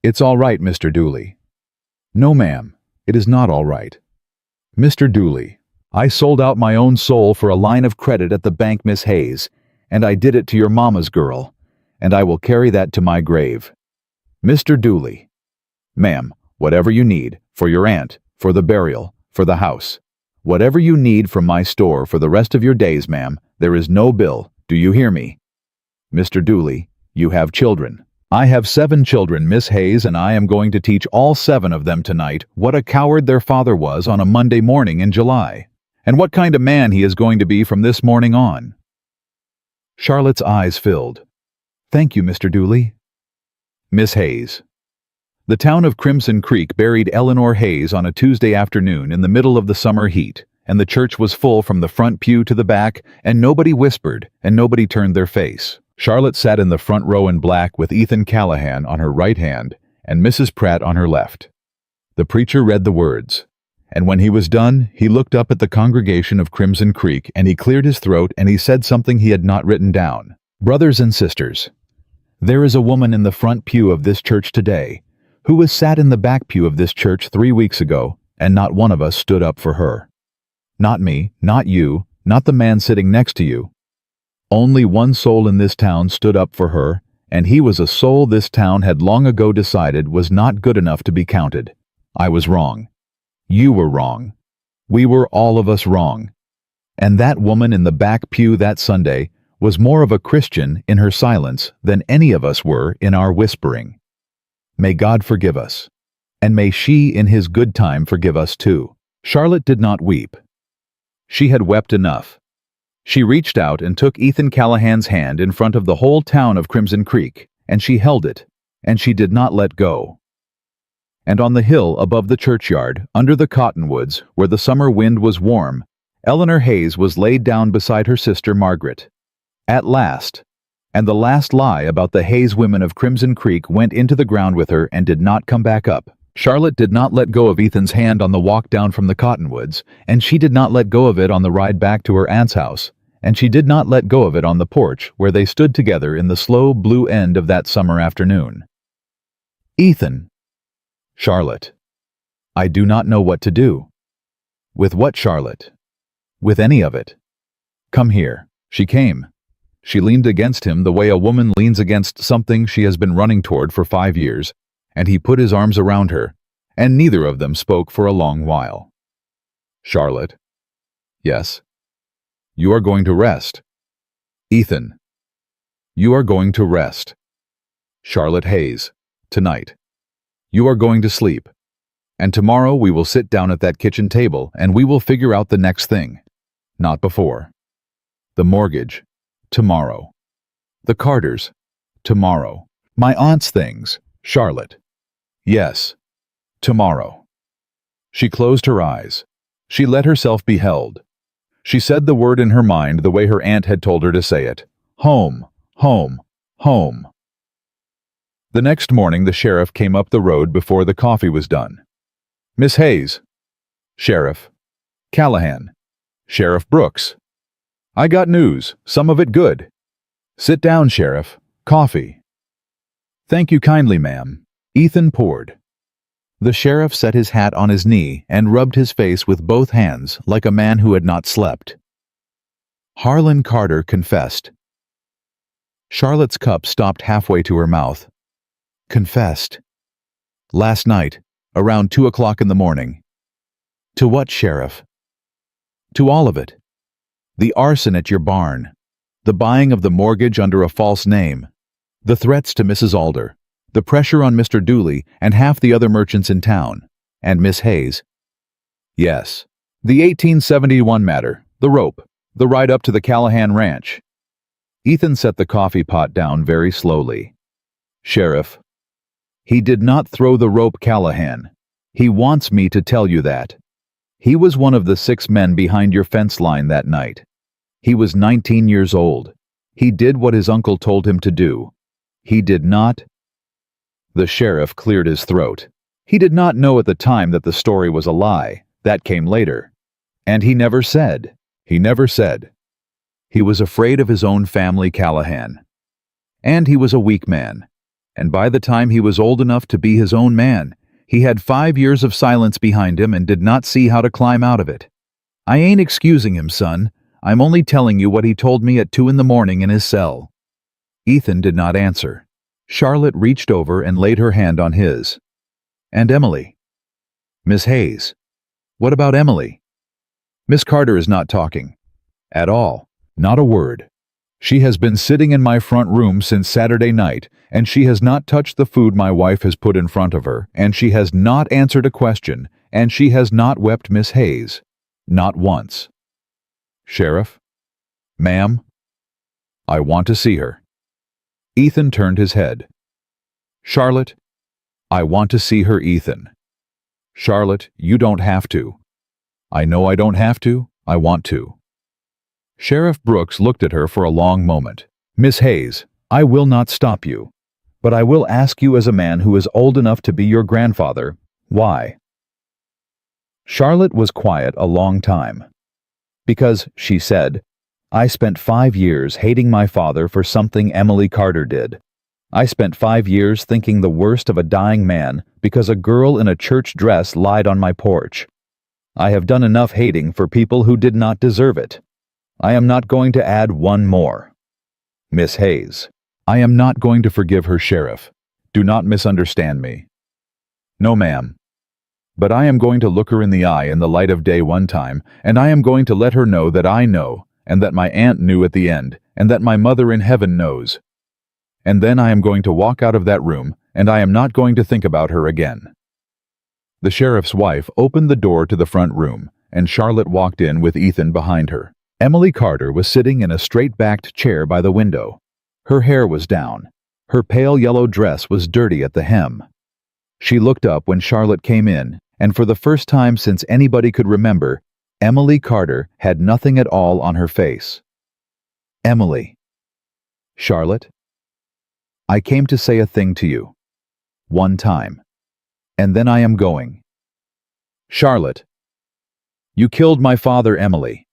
It's all right, Mr. Dooley. No, ma'am, it is not all right. Mr. Dooley. I sold out my own soul for a line of credit at the bank, Miss Hayes, and I did it to your mama's girl, and I will carry that to my grave. Mr. Dooley. Ma'am, whatever you need, for your aunt, for the burial, for the house. Whatever you need from my store for the rest of your days, ma'am, there is no bill. Do you hear me? Mr. Dooley, you have children. I have 7 children, Miss Hayes, and I am going to teach all 7 of them tonight what a coward their father was on a Monday morning in July, and what kind of man he is going to be from this morning on. Charlotte's eyes filled. Thank you, Mr. Dooley. Miss Hayes. The town of Crimson Creek buried Eleanor Hayes on a Tuesday afternoon in the middle of the summer heat, and the church was full from the front pew to the back, and nobody whispered, and nobody turned their face. Charlotte sat in the front row in black with Ethan Callahan on her right hand and Mrs. Pratt on her left. The preacher read the words, and when he was done, he looked up at the congregation of Crimson Creek, and he cleared his throat, and he said something he had not written down. Brothers and sisters, there is a woman in the front pew of this church today who was sat in the back pew of this church 3 weeks ago, and not one of us stood up for her. Not me, not you, not the man sitting next to you. Only one soul in this town stood up for her, and he was a soul this town had long ago decided was not good enough to be counted. I was wrong. You were wrong. We were all of us wrong. And that woman in the back pew that Sunday was more of a Christian in her silence than any of us were in our whispering. May God forgive us, and may she in his good time forgive us too. Charlotte did not weep. She had wept enough. She reached out and took Ethan Callahan's hand in front of the whole town of Crimson Creek, and she held it, and she did not let go. And on the hill above the churchyard, under the cottonwoods, where the summer wind was warm, Eleanor Hayes was laid down beside her sister Margaret. At last, and the last lie about the Hayes women of Crimson Creek went into the ground with her and did not come back up. Charlotte did not let go of Ethan's hand on the walk down from the cottonwoods, and she did not let go of it on the ride back to her aunt's house, and she did not let go of it on the porch where they stood together in the slow blue end of that summer afternoon. Ethan, Charlotte. I do not know what to do. With what, Charlotte? With any of it. Come here. She came. She leaned against him the way a woman leans against something she has been running toward for 5 years, and he put his arms around her, and neither of them spoke for a long while. Charlotte. Yes. You are going to rest. Ethan. You are going to rest. Charlotte Hayes. Tonight. You are going to sleep. And tomorrow we will sit down at that kitchen table and we will figure out the next thing. Not before. The mortgage. Tomorrow. The Carters. Tomorrow. My aunt's things. Charlotte. Yes. Tomorrow. She closed her eyes. She let herself be held. She said the word in her mind the way her aunt had told her to say it. Home, home, home. The next morning the sheriff came up the road before the coffee was done. Miss Hayes. Sheriff. Callahan. Sheriff Brooks. I got news, some of it good. Sit down, Sheriff. Coffee. Thank you kindly, ma'am. Ethan poured. The sheriff set his hat on his knee and rubbed his face with both hands like a man who had not slept. Harlan Carter confessed. Charlotte's cup stopped halfway to her mouth. Confessed. Last night, around 2 o'clock in the morning. To what, Sheriff? To all of it. The arson at your barn. The buying of the mortgage under a false name. The threats to Mrs. Alder. The pressure on Mr. Dooley and half the other merchants in town. And Miss Hayes. Yes. The 1871 matter. The rope. The ride up to the Callahan ranch. Ethan set the coffee pot down very slowly. Sheriff. He did not throw the rope, Callahan. He wants me to tell you that. He was one of the 6 men behind your fence line that night. He was 19 years old. He did what his uncle told him to do. He did not. The sheriff cleared his throat. He did not know at the time that the story was a lie. That came later. And he never said. He never said. He was afraid of his own family, Callahan. And he was a weak man. And by the time he was old enough to be his own man, he had 5 years of silence behind him and did not see how to climb out of it. I ain't excusing him, son. I'm only telling you what he told me at 2 in the morning in his cell. Ethan did not answer. Charlotte reached over and laid her hand on his. And Emily. Miss Hayes. What about Emily? Miss Carter is not talking. At all. Not a word. She has been sitting in my front room since Saturday night, and she has not touched the food my wife has put in front of her, and she has not answered a question, and she has not wept Miss Hayes. Not once. Sheriff? Ma'am? I want to see her. Ethan turned his head. Charlotte? I want to see her, Ethan. Charlotte, you don't have to. I know I don't have to. I want to. Sheriff Brooks looked at her for a long moment. Miss Hayes, I will not stop you. But I will ask you as a man who is old enough to be your grandfather, why? Charlotte was quiet a long time. Because, she said, I spent 5 years hating my father for something Emily Carter did. I spent 5 years thinking the worst of a dying man because a girl in a church dress lied on my porch. I have done enough hating for people who did not deserve it. I am not going to add one more. Miss Hayes, I am not going to forgive her, Sheriff. Do not misunderstand me. No, ma'am. But I am going to look her in the eye in the light of day one time, and I am going to let her know that I know, and that my aunt knew at the end, and that my mother in heaven knows. And then I am going to walk out of that room, and I am not going to think about her again. The sheriff's wife opened the door to the front room, and Charlotte walked in with Ethan behind her. Emily Carter was sitting in a straight-backed chair by the window. Her hair was down. Her pale yellow dress was dirty at the hem. She looked up when Charlotte came in, and for the first time since anybody could remember, Emily Carter had nothing at all on her face. Emily. Charlotte. I came to say a thing to you. One time. And then I am going. Charlotte. You killed my father, Emily.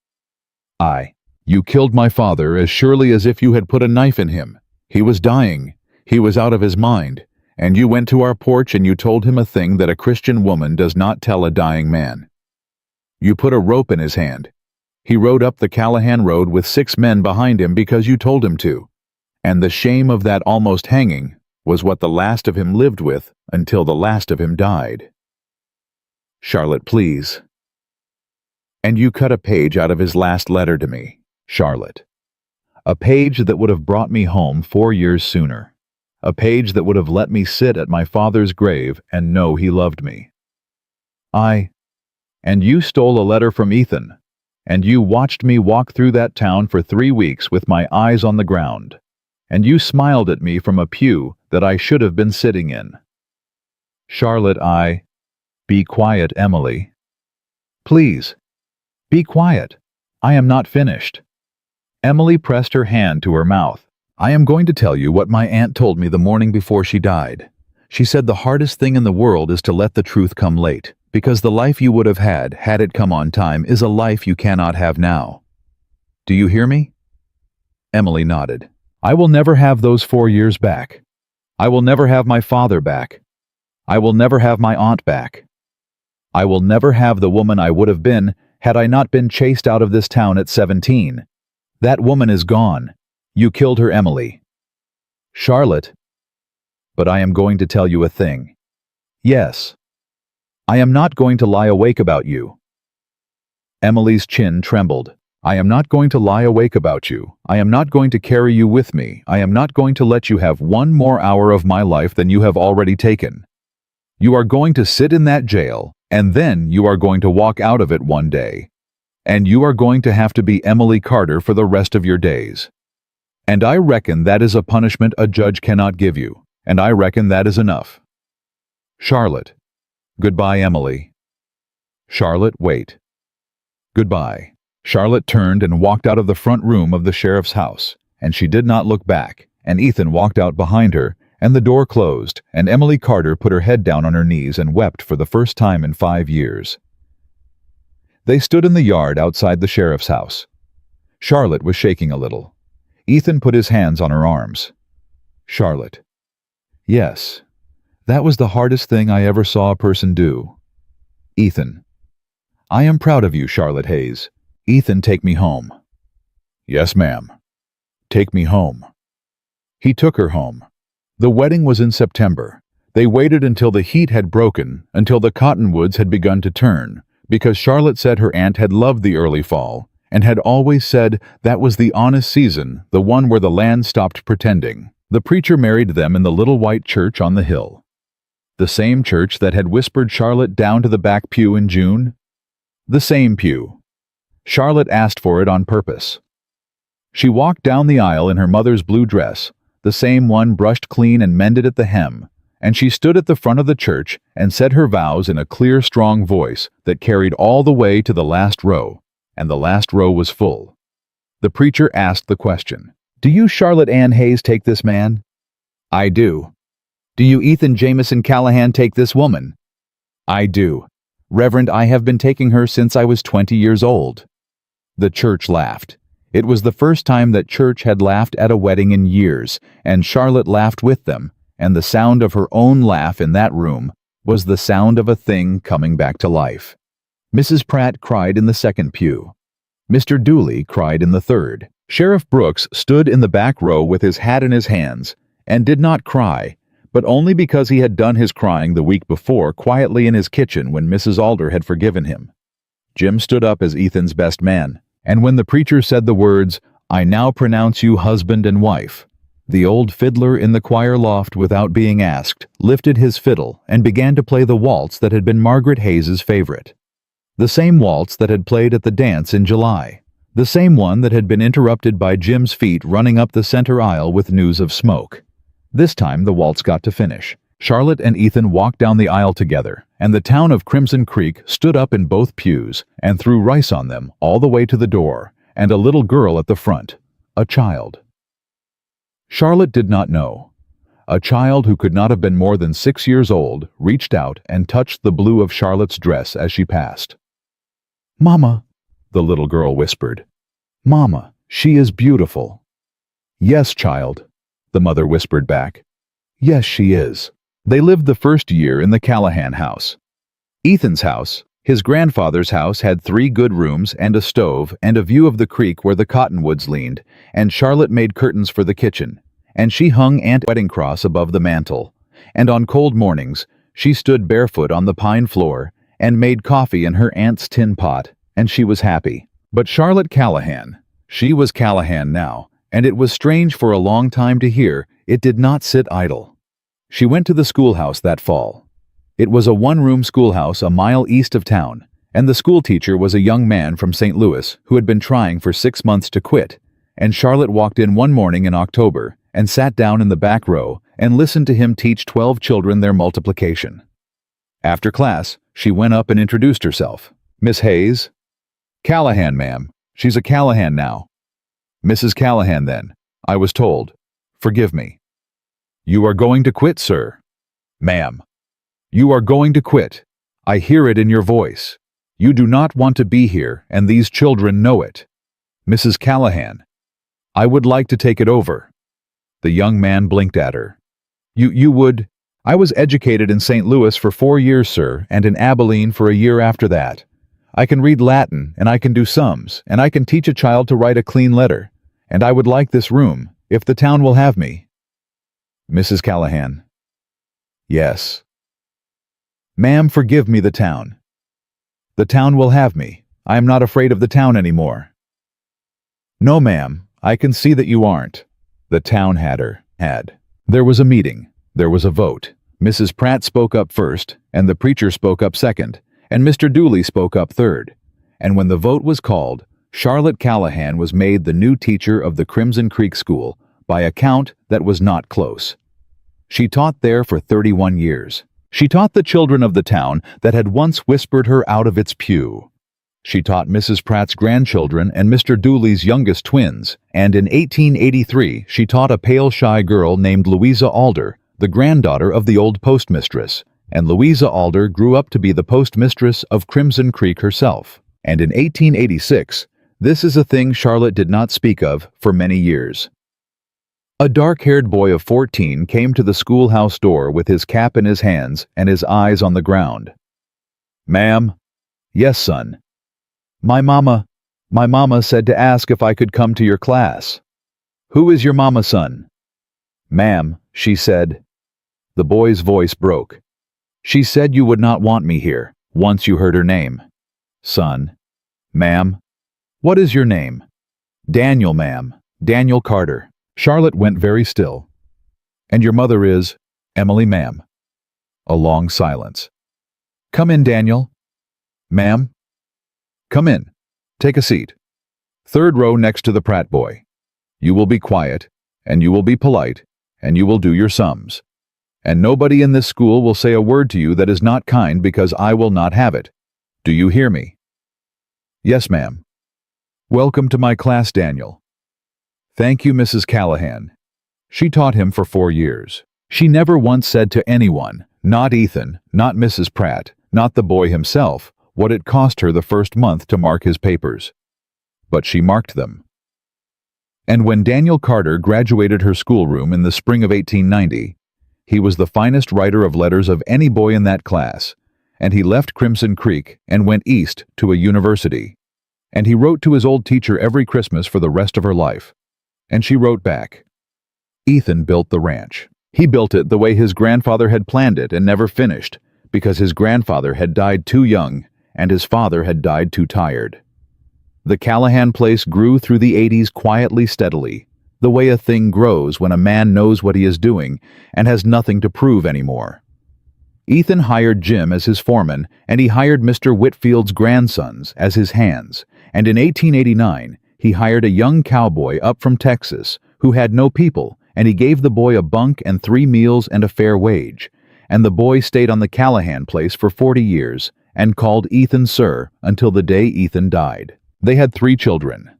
You killed my father as surely as if you had put a knife in him. He was dying. He was out of his mind. And you went to our porch and you told him a thing that a Christian woman does not tell a dying man. You put a rope in his hand. He rode up the Callahan Road with 6 men behind him because you told him to. And the shame of that almost hanging was what the last of him lived with until the last of him died. Charlotte, please. And you cut a page out of his last letter to me, Charlotte. A page that would have brought me home 4 years sooner. A page that would have let me sit at my father's grave and know he loved me. And you stole a letter from Ethan, and you watched me walk through that town for 3 weeks with my eyes on the ground, and you smiled at me from a pew that I should have been sitting in. Charlotte, Be quiet, Emily. Please, be quiet. I am not finished. Emily pressed her hand to her mouth. I am going to tell you what my aunt told me the morning before she died. She said the hardest thing in the world is to let the truth come late, because the life you would have had it come on time, is a life you cannot have now. Do you hear me? Emily nodded. I will never have those 4 years back. I will never have my father back. I will never have my aunt back. I will never have the woman I would have been had I not been chased out of this town at 17. That woman is gone. You killed her, Emily. Charlotte. But I am going to tell you a thing. Yes. I am not going to lie awake about you. Emily's chin trembled. I am not going to lie awake about you. I am not going to carry you with me. I am not going to let you have 1 more hour of my life than you have already taken. You are going to sit in that jail, and then you are going to walk out of it one day. And you are going to have to be Emily Carter for the rest of your days. And I reckon that is a punishment a judge cannot give you, and I reckon that is enough. Charlotte. Goodbye, Emily. Charlotte, wait. Goodbye. Charlotte turned and walked out of the front room of the sheriff's house, and she did not look back, and Ethan walked out behind her, and the door closed, and Emily Carter put her head down on her knees and wept for the first time in 5 years. They stood in the yard outside the sheriff's house. Charlotte was shaking a little. Ethan put his hands on her arms. Charlotte. Yes, that was the hardest thing I ever saw a person do. Ethan. I am proud of you, Charlotte Hayes. Ethan, take me home. Yes, ma'am. Take me home. He took her home. The wedding was in September. They waited until the heat had broken, until the cottonwoods had begun to turn, because Charlotte said her aunt had loved the early fall, and had always said that was the honest season, the one where the land stopped pretending. The preacher married them in the little white church on the hill. The same church that had whispered Charlotte down to the back pew in June. The same pew. Charlotte asked for it on purpose. She walked down the aisle in her mother's blue dress, the same one brushed clean and mended at the hem, and she stood at the front of the church and said her vows in a clear, strong voice that carried all the way to the last row, and the last row was full. The preacher asked the question, Do you, Charlotte Ann Hayes, take this man? I do. Do you, Ethan Jameson Callahan, take this woman? I do. Reverend, I have been taking her since I was 20 years old. The church laughed. It was the first time that church had laughed at a wedding in years, and Charlotte laughed with them, and the sound of her own laugh in that room was the sound of a thing coming back to life. Mrs. Pratt cried in the second pew. Mr. Dooley cried in the third. Sheriff Brooks stood in the back row with his hat in his hands, and did not cry, but only because he had done his crying the week before quietly in his kitchen when Mrs. Alder had forgiven him. Jim stood up as Ethan's best man, and when the preacher said the words, I now pronounce you husband and wife, the old fiddler in the choir loft, without being asked, lifted his fiddle and began to play the waltz that had been Margaret Hayes's favorite. The same waltz that had played at the dance in July. The same one that had been interrupted by Jim's feet running up the center aisle with news of smoke. This time the waltz got to finish. Charlotte and Ethan walked down the aisle together, and the town of Crimson Creek stood up in both pews and threw rice on them all the way to the door, and a little girl at the front, a child. Charlotte did not know. A child who could not have been more than 6 years old reached out and touched the blue of Charlotte's dress as she passed. Mama, the little girl whispered. Mama, she is beautiful. Yes, child, the mother whispered back. Yes, she is. They lived the first year in the Callahan house. Ethan's house, his grandfather's house, had 3 good rooms and a stove and a view of the creek where the cottonwoods leaned, and Charlotte made curtains for the kitchen, and she hung Aunt's wedding cross above the mantel, and on cold mornings she stood barefoot on the pine floor and made coffee in her aunt's tin pot, and she was happy. But Charlotte Callahan, she was Callahan now, and it was strange for a long time to hear, it did not sit idle. She went to the schoolhouse that fall. It was a 1-room schoolhouse a mile east of town, and the schoolteacher was a young man from St. Louis who had been trying for 6 months to quit, and Charlotte walked in one morning in October and sat down in the back row and listened to him teach 12 children their multiplication. After class, she went up and introduced herself. "Miss Hayes?" "Callahan, ma'am. She's a Callahan now." "Mrs. Callahan, then. I was told. Forgive me." "You are going to quit, sir." "Ma'am. You are going to quit. I hear it in your voice. You do not want to be here, and these children know it." "Mrs. Callahan, I would like to take it over." The young man blinked at her. You would? I was educated in St. Louis for 4 years, sir, and in Abilene for a year after that. I can read Latin, and I can do sums, and I can teach a child to write a clean letter, and I would like this room, if the town will have me." "Mrs. Callahan." "Yes." "Ma'am, forgive me, the town. The town will have me. I am not afraid of the town anymore." "No, ma'am, I can see that you aren't." The town had. There was a meeting. There was a vote. Mrs. Pratt spoke up first, and the preacher spoke up second, and Mr. Dooley spoke up third. And when the vote was called, Charlotte Callahan was made the new teacher of the Crimson Creek School by a count that was not close. She taught there for 31 years. She taught the children of the town that had once whispered her out of its pew. She taught Mrs. Pratt's grandchildren and Mr. Dooley's youngest twins, and in 1883 she taught a pale, shy girl named Louisa Alder, the granddaughter of the old postmistress, and Louisa Alder grew up to be the postmistress of Crimson Creek herself. And in 1886, this is a thing Charlotte did not speak of for many years. A dark-haired boy of 14 came to the schoolhouse door with his cap in his hands and his eyes on the ground. "Ma'am?" "Yes, son." My mama said to ask if I could come to your class." "Who is your mama, son?" "Ma'am, she said." The boy's voice broke. "She said you would not want me here, once you heard her name." "Son." "Ma'am." "What is your name?" "Daniel, ma'am. Daniel Carter." Charlotte went very still. "And your mother is?" "Emily, ma'am." A long silence. "Come in, Daniel." "Ma'am?" "Come in. Take a seat. 3rd row next to the Pratt boy. You will be quiet, and you will be polite, and you will do your sums. And nobody in this school will say a word to you that is not kind, because I will not have it. Do you hear me?" "Yes, ma'am." "Welcome to my class, Daniel." "Thank you, Mrs. Callahan." She taught him for 4 years. She never once said to anyone, not Ethan, not Mrs. Pratt, not the boy himself, what it cost her the first month to mark his papers. But she marked them. And when Daniel Carter graduated her schoolroom in the spring of 1890, he was the finest writer of letters of any boy in that class, and he left Crimson Creek and went east to a university. And he wrote to his old teacher every Christmas for the rest of her life. And she wrote back. Ethan built the ranch. He built it the way his grandfather had planned it and never finished, because his grandfather had died too young and his father had died too tired. The Callahan place grew through the 80s quietly, steadily, the way a thing grows when a man knows what he is doing and has nothing to prove anymore. Ethan hired Jim as his foreman, and he hired Mr. Whitfield's grandsons as his hands, and in 1889 he hired a young cowboy up from Texas who had no people, and he gave the boy a bunk and 3 meals and a fair wage, and the boy stayed on the Callahan place for 40 years and called Ethan Sir until the day Ethan died. They had 3 children.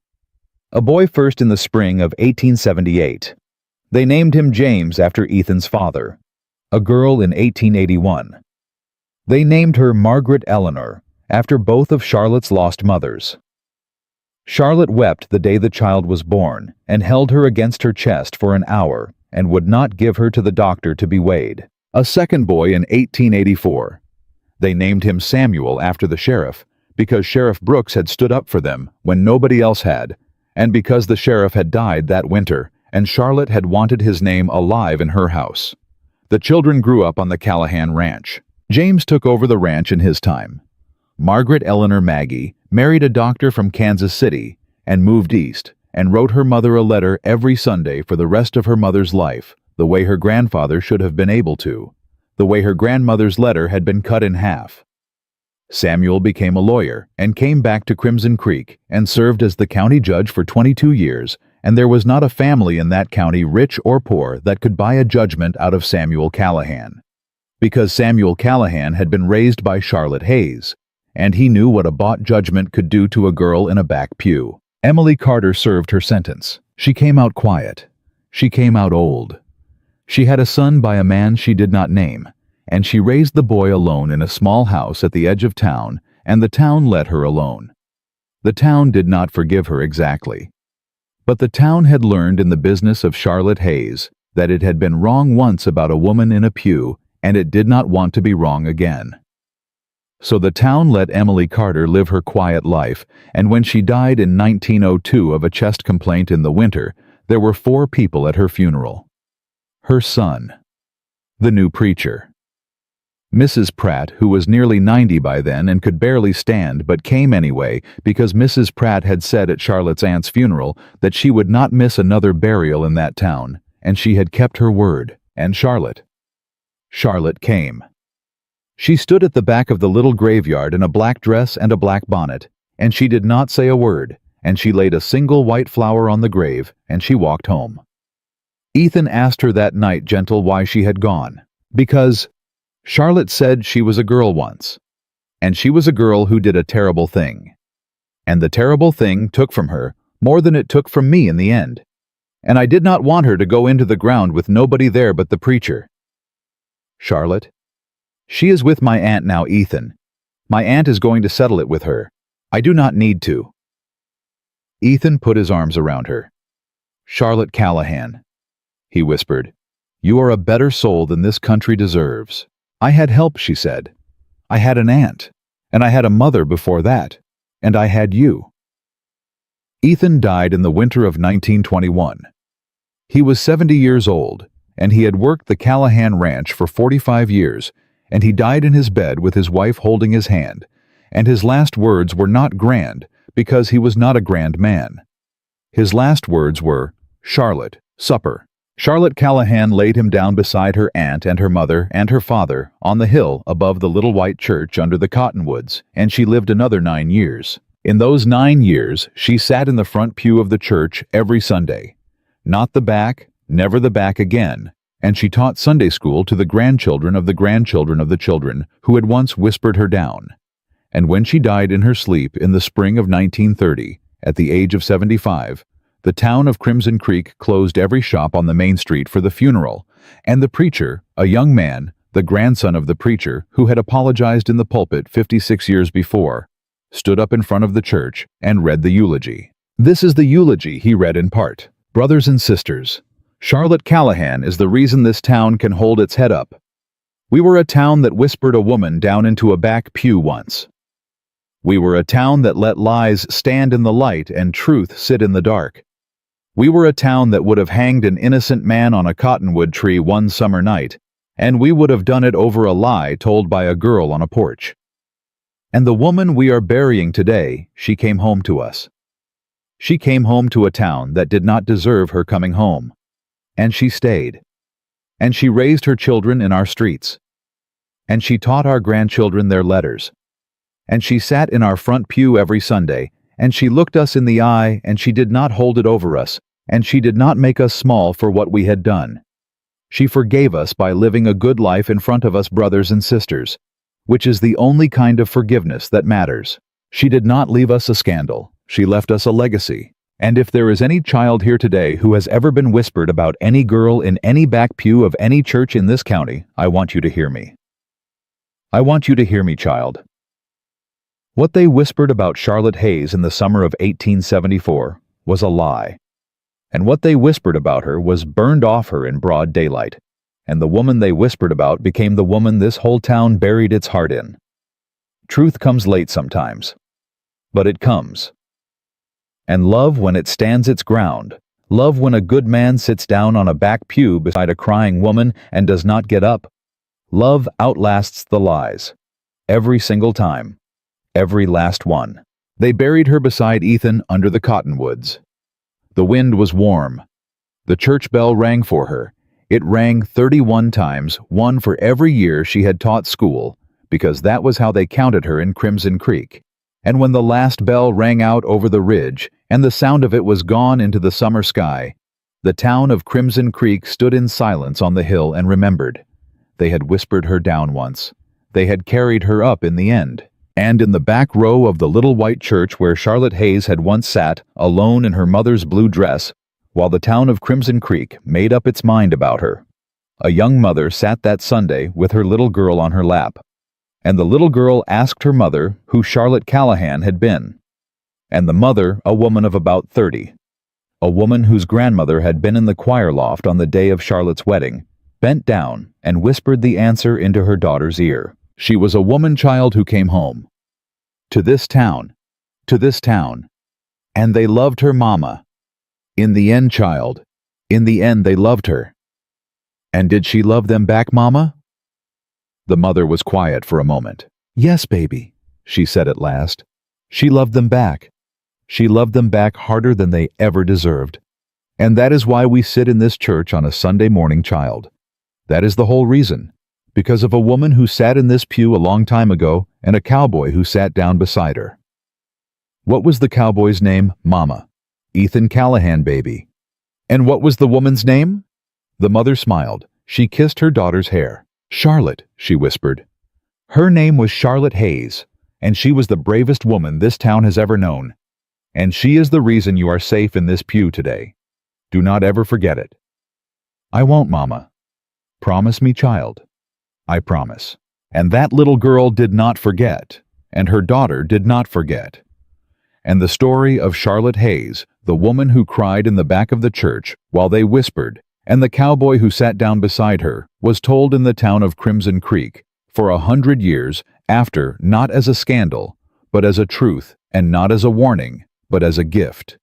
A boy first in the spring of 1878. They named him James after Ethan's father. A girl in 1881. They named her Margaret Eleanor after both of Charlotte's lost mothers. Charlotte wept the day the child was born and held her against her chest for an hour and would not give her to the doctor to be weighed. A second boy in 1884. They named him Samuel after the sheriff, because Sheriff Brooks had stood up for them when nobody else had, and because the sheriff had died that winter, and Charlotte had wanted his name alive in her house. The children grew up on the Callahan Ranch. James took over the ranch in his time. Margaret Eleanor Maggie married a doctor from Kansas City and moved east and wrote her mother a letter every Sunday for the rest of her mother's life, the way her grandfather should have been able to, the way her grandmother's letter had been cut in half. Samuel became a lawyer and came back to Crimson Creek and served as the county judge for 22 years, and there was not a family in that county, rich or poor, that could buy a judgment out of Samuel Callahan. Because Samuel Callahan had been raised by Charlotte Hayes, and he knew what a bought judgment could do to a girl in a back pew. Emily Carter served her sentence. She came out quiet. She came out old. She had a son by a man she did not name, and she raised the boy alone in a small house at the edge of town, and the town let her alone. The town did not forgive her exactly. But the town had learned in the business of Charlotte Hayes that it had been wrong once about a woman in a pew, and it did not want to be wrong again. So the town let Emily Carter live her quiet life, and when she died in 1902 of a chest complaint in the winter, there were 4 people at her funeral. Her son, the new preacher, Mrs. Pratt, who was nearly 90 by then and could barely stand but came anyway because Mrs. Pratt had said at Charlotte's aunt's funeral that she would not miss another burial in that town, and she had kept her word, and Charlotte came. She stood at the back of the little graveyard in a black dress and a black bonnet, and she did not say a word, and she laid a single white flower on the grave, and she walked home. Ethan asked her that night gentle why she had gone. Because Charlotte said she was a girl once, and she was a girl who did a terrible thing. And the terrible thing took from her more than it took from me in the end. And I did not want her to go into the ground with nobody there but the preacher. Charlotte, she is with my aunt now, Ethan. My aunt is going to settle it with her. I do not need to. Ethan put his arms around her. Charlotte Callahan, he whispered, you are a better soul than this country deserves. I had help, she said. I had an aunt, and I had a mother before that, and I had you. Ethan died in the winter of 1921. He was 70 years old, and he had worked the Callahan Ranch for 45 years, and he died in his bed with his wife holding his hand, and his last words were not grand because he was not a grand man. His last words were, Charlotte, supper. Charlotte Callahan laid him down beside her aunt and her mother and her father on the hill above the little white church under the cottonwoods, and she lived another 9 years. In those 9 years, she sat in the front pew of the church every Sunday. Not the back, never the back again, and she taught Sunday school to the grandchildren of the children who had once whispered her down. And when she died in her sleep in the spring of 1930, at the age of 75, the town of Crimson Creek closed every shop on the main street for the funeral, and the preacher, a young man, the grandson of the preacher who had apologized in the pulpit 56 years before, stood up in front of the church and read the eulogy. This is the eulogy he read in part. Brothers and sisters, Charlotte Callahan is the reason this town can hold its head up. We were a town that whispered a woman down into a back pew once. We were a town that let lies stand in the light and truth sit in the dark. We were a town that would have hanged an innocent man on a cottonwood tree one summer night, and we would have done it over a lie told by a girl on a porch. And the woman we are burying today, she came home to us. She came home to a town that did not deserve her coming home. And she stayed. And she raised her children in our streets. And she taught our grandchildren their letters. And she sat in our front pew every Sunday, and she looked us in the eye, and she did not hold it over us, and she did not make us small for what we had done. She forgave us by living a good life in front of us brothers and sisters, which is the only kind of forgiveness that matters. She did not leave us a scandal. She left us a legacy. And if there is any child here today who has ever been whispered about any girl in any back pew of any church in this county, I want you to hear me. I want you to hear me, child. What they whispered about Charlotte Hayes in the summer of 1874 was a lie. And what they whispered about her was burned off her in broad daylight. and the woman they whispered about became the woman this whole town buried its heart in. Truth comes late sometimes, but it comes. And love when it stands its ground, love when a good man sits down on a back pew beside a crying woman and does not get up. Love outlasts the lies. Every single time. Every last one. They buried her beside Ethan under the cottonwoods. The wind was warm. The church bell rang for her. It rang 31 times, one for every year she had taught school, because that was how they counted her in Crimson Creek. And when the last bell rang out over the ridge, and the sound of it was gone into the summer sky, the town of Crimson Creek stood in silence on the hill and remembered. They had whispered her down once. They had carried her up in the end. And in the back row of the little white church where Charlotte Hayes had once sat, alone in her mother's blue dress, while the town of Crimson Creek made up its mind about her, a young mother sat that Sunday with her little girl on her lap. And the little girl asked her mother who Charlotte Callahan had been. And the mother, a woman of about 30, a woman whose grandmother had been in the choir loft on the day of Charlotte's wedding, bent down and whispered the answer into her daughter's ear. She was a woman-child who came home. To this town. To this town. And they loved her mama. In the end, child. In the end, they loved her. And did she love them back, mama? The mother was quiet for a moment. Yes, baby, she said at last. She loved them back. She loved them back harder than they ever deserved. And that is why we sit in this church on a Sunday morning, child. That is the whole reason. Because of a woman who sat in this pew a long time ago and a cowboy who sat down beside her. What was the cowboy's name? Mama. Ethan Callahan, baby. And what was the woman's name? The mother smiled. She kissed her daughter's hair. Charlotte, she whispered. Her name was Charlotte Hayes, and she was the bravest woman this town has ever known. And she is the reason you are safe in this pew today. Do not ever forget it. I won't, Mama. Promise me, child. I promise. And that little girl did not forget, and her daughter did not forget. And the story of Charlotte Hayes, the woman who cried in the back of the church while they whispered, and the cowboy who sat down beside her, was told in the town of Crimson Creek for 100 years after, not as a scandal, but as a truth, and not as a warning, but as a gift.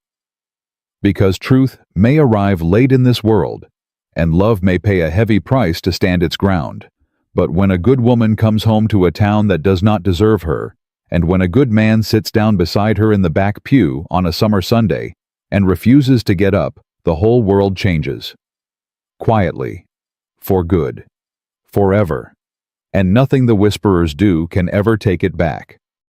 Because truth may arrive late in this world, and love may pay a heavy price to stand its ground. But when a good woman comes home to a town that does not deserve her, and when a good man sits down beside her in the back pew on a summer Sunday and refuses to get up, the whole world changes. Quietly. For good. Forever. And nothing the whisperers do can ever take it back.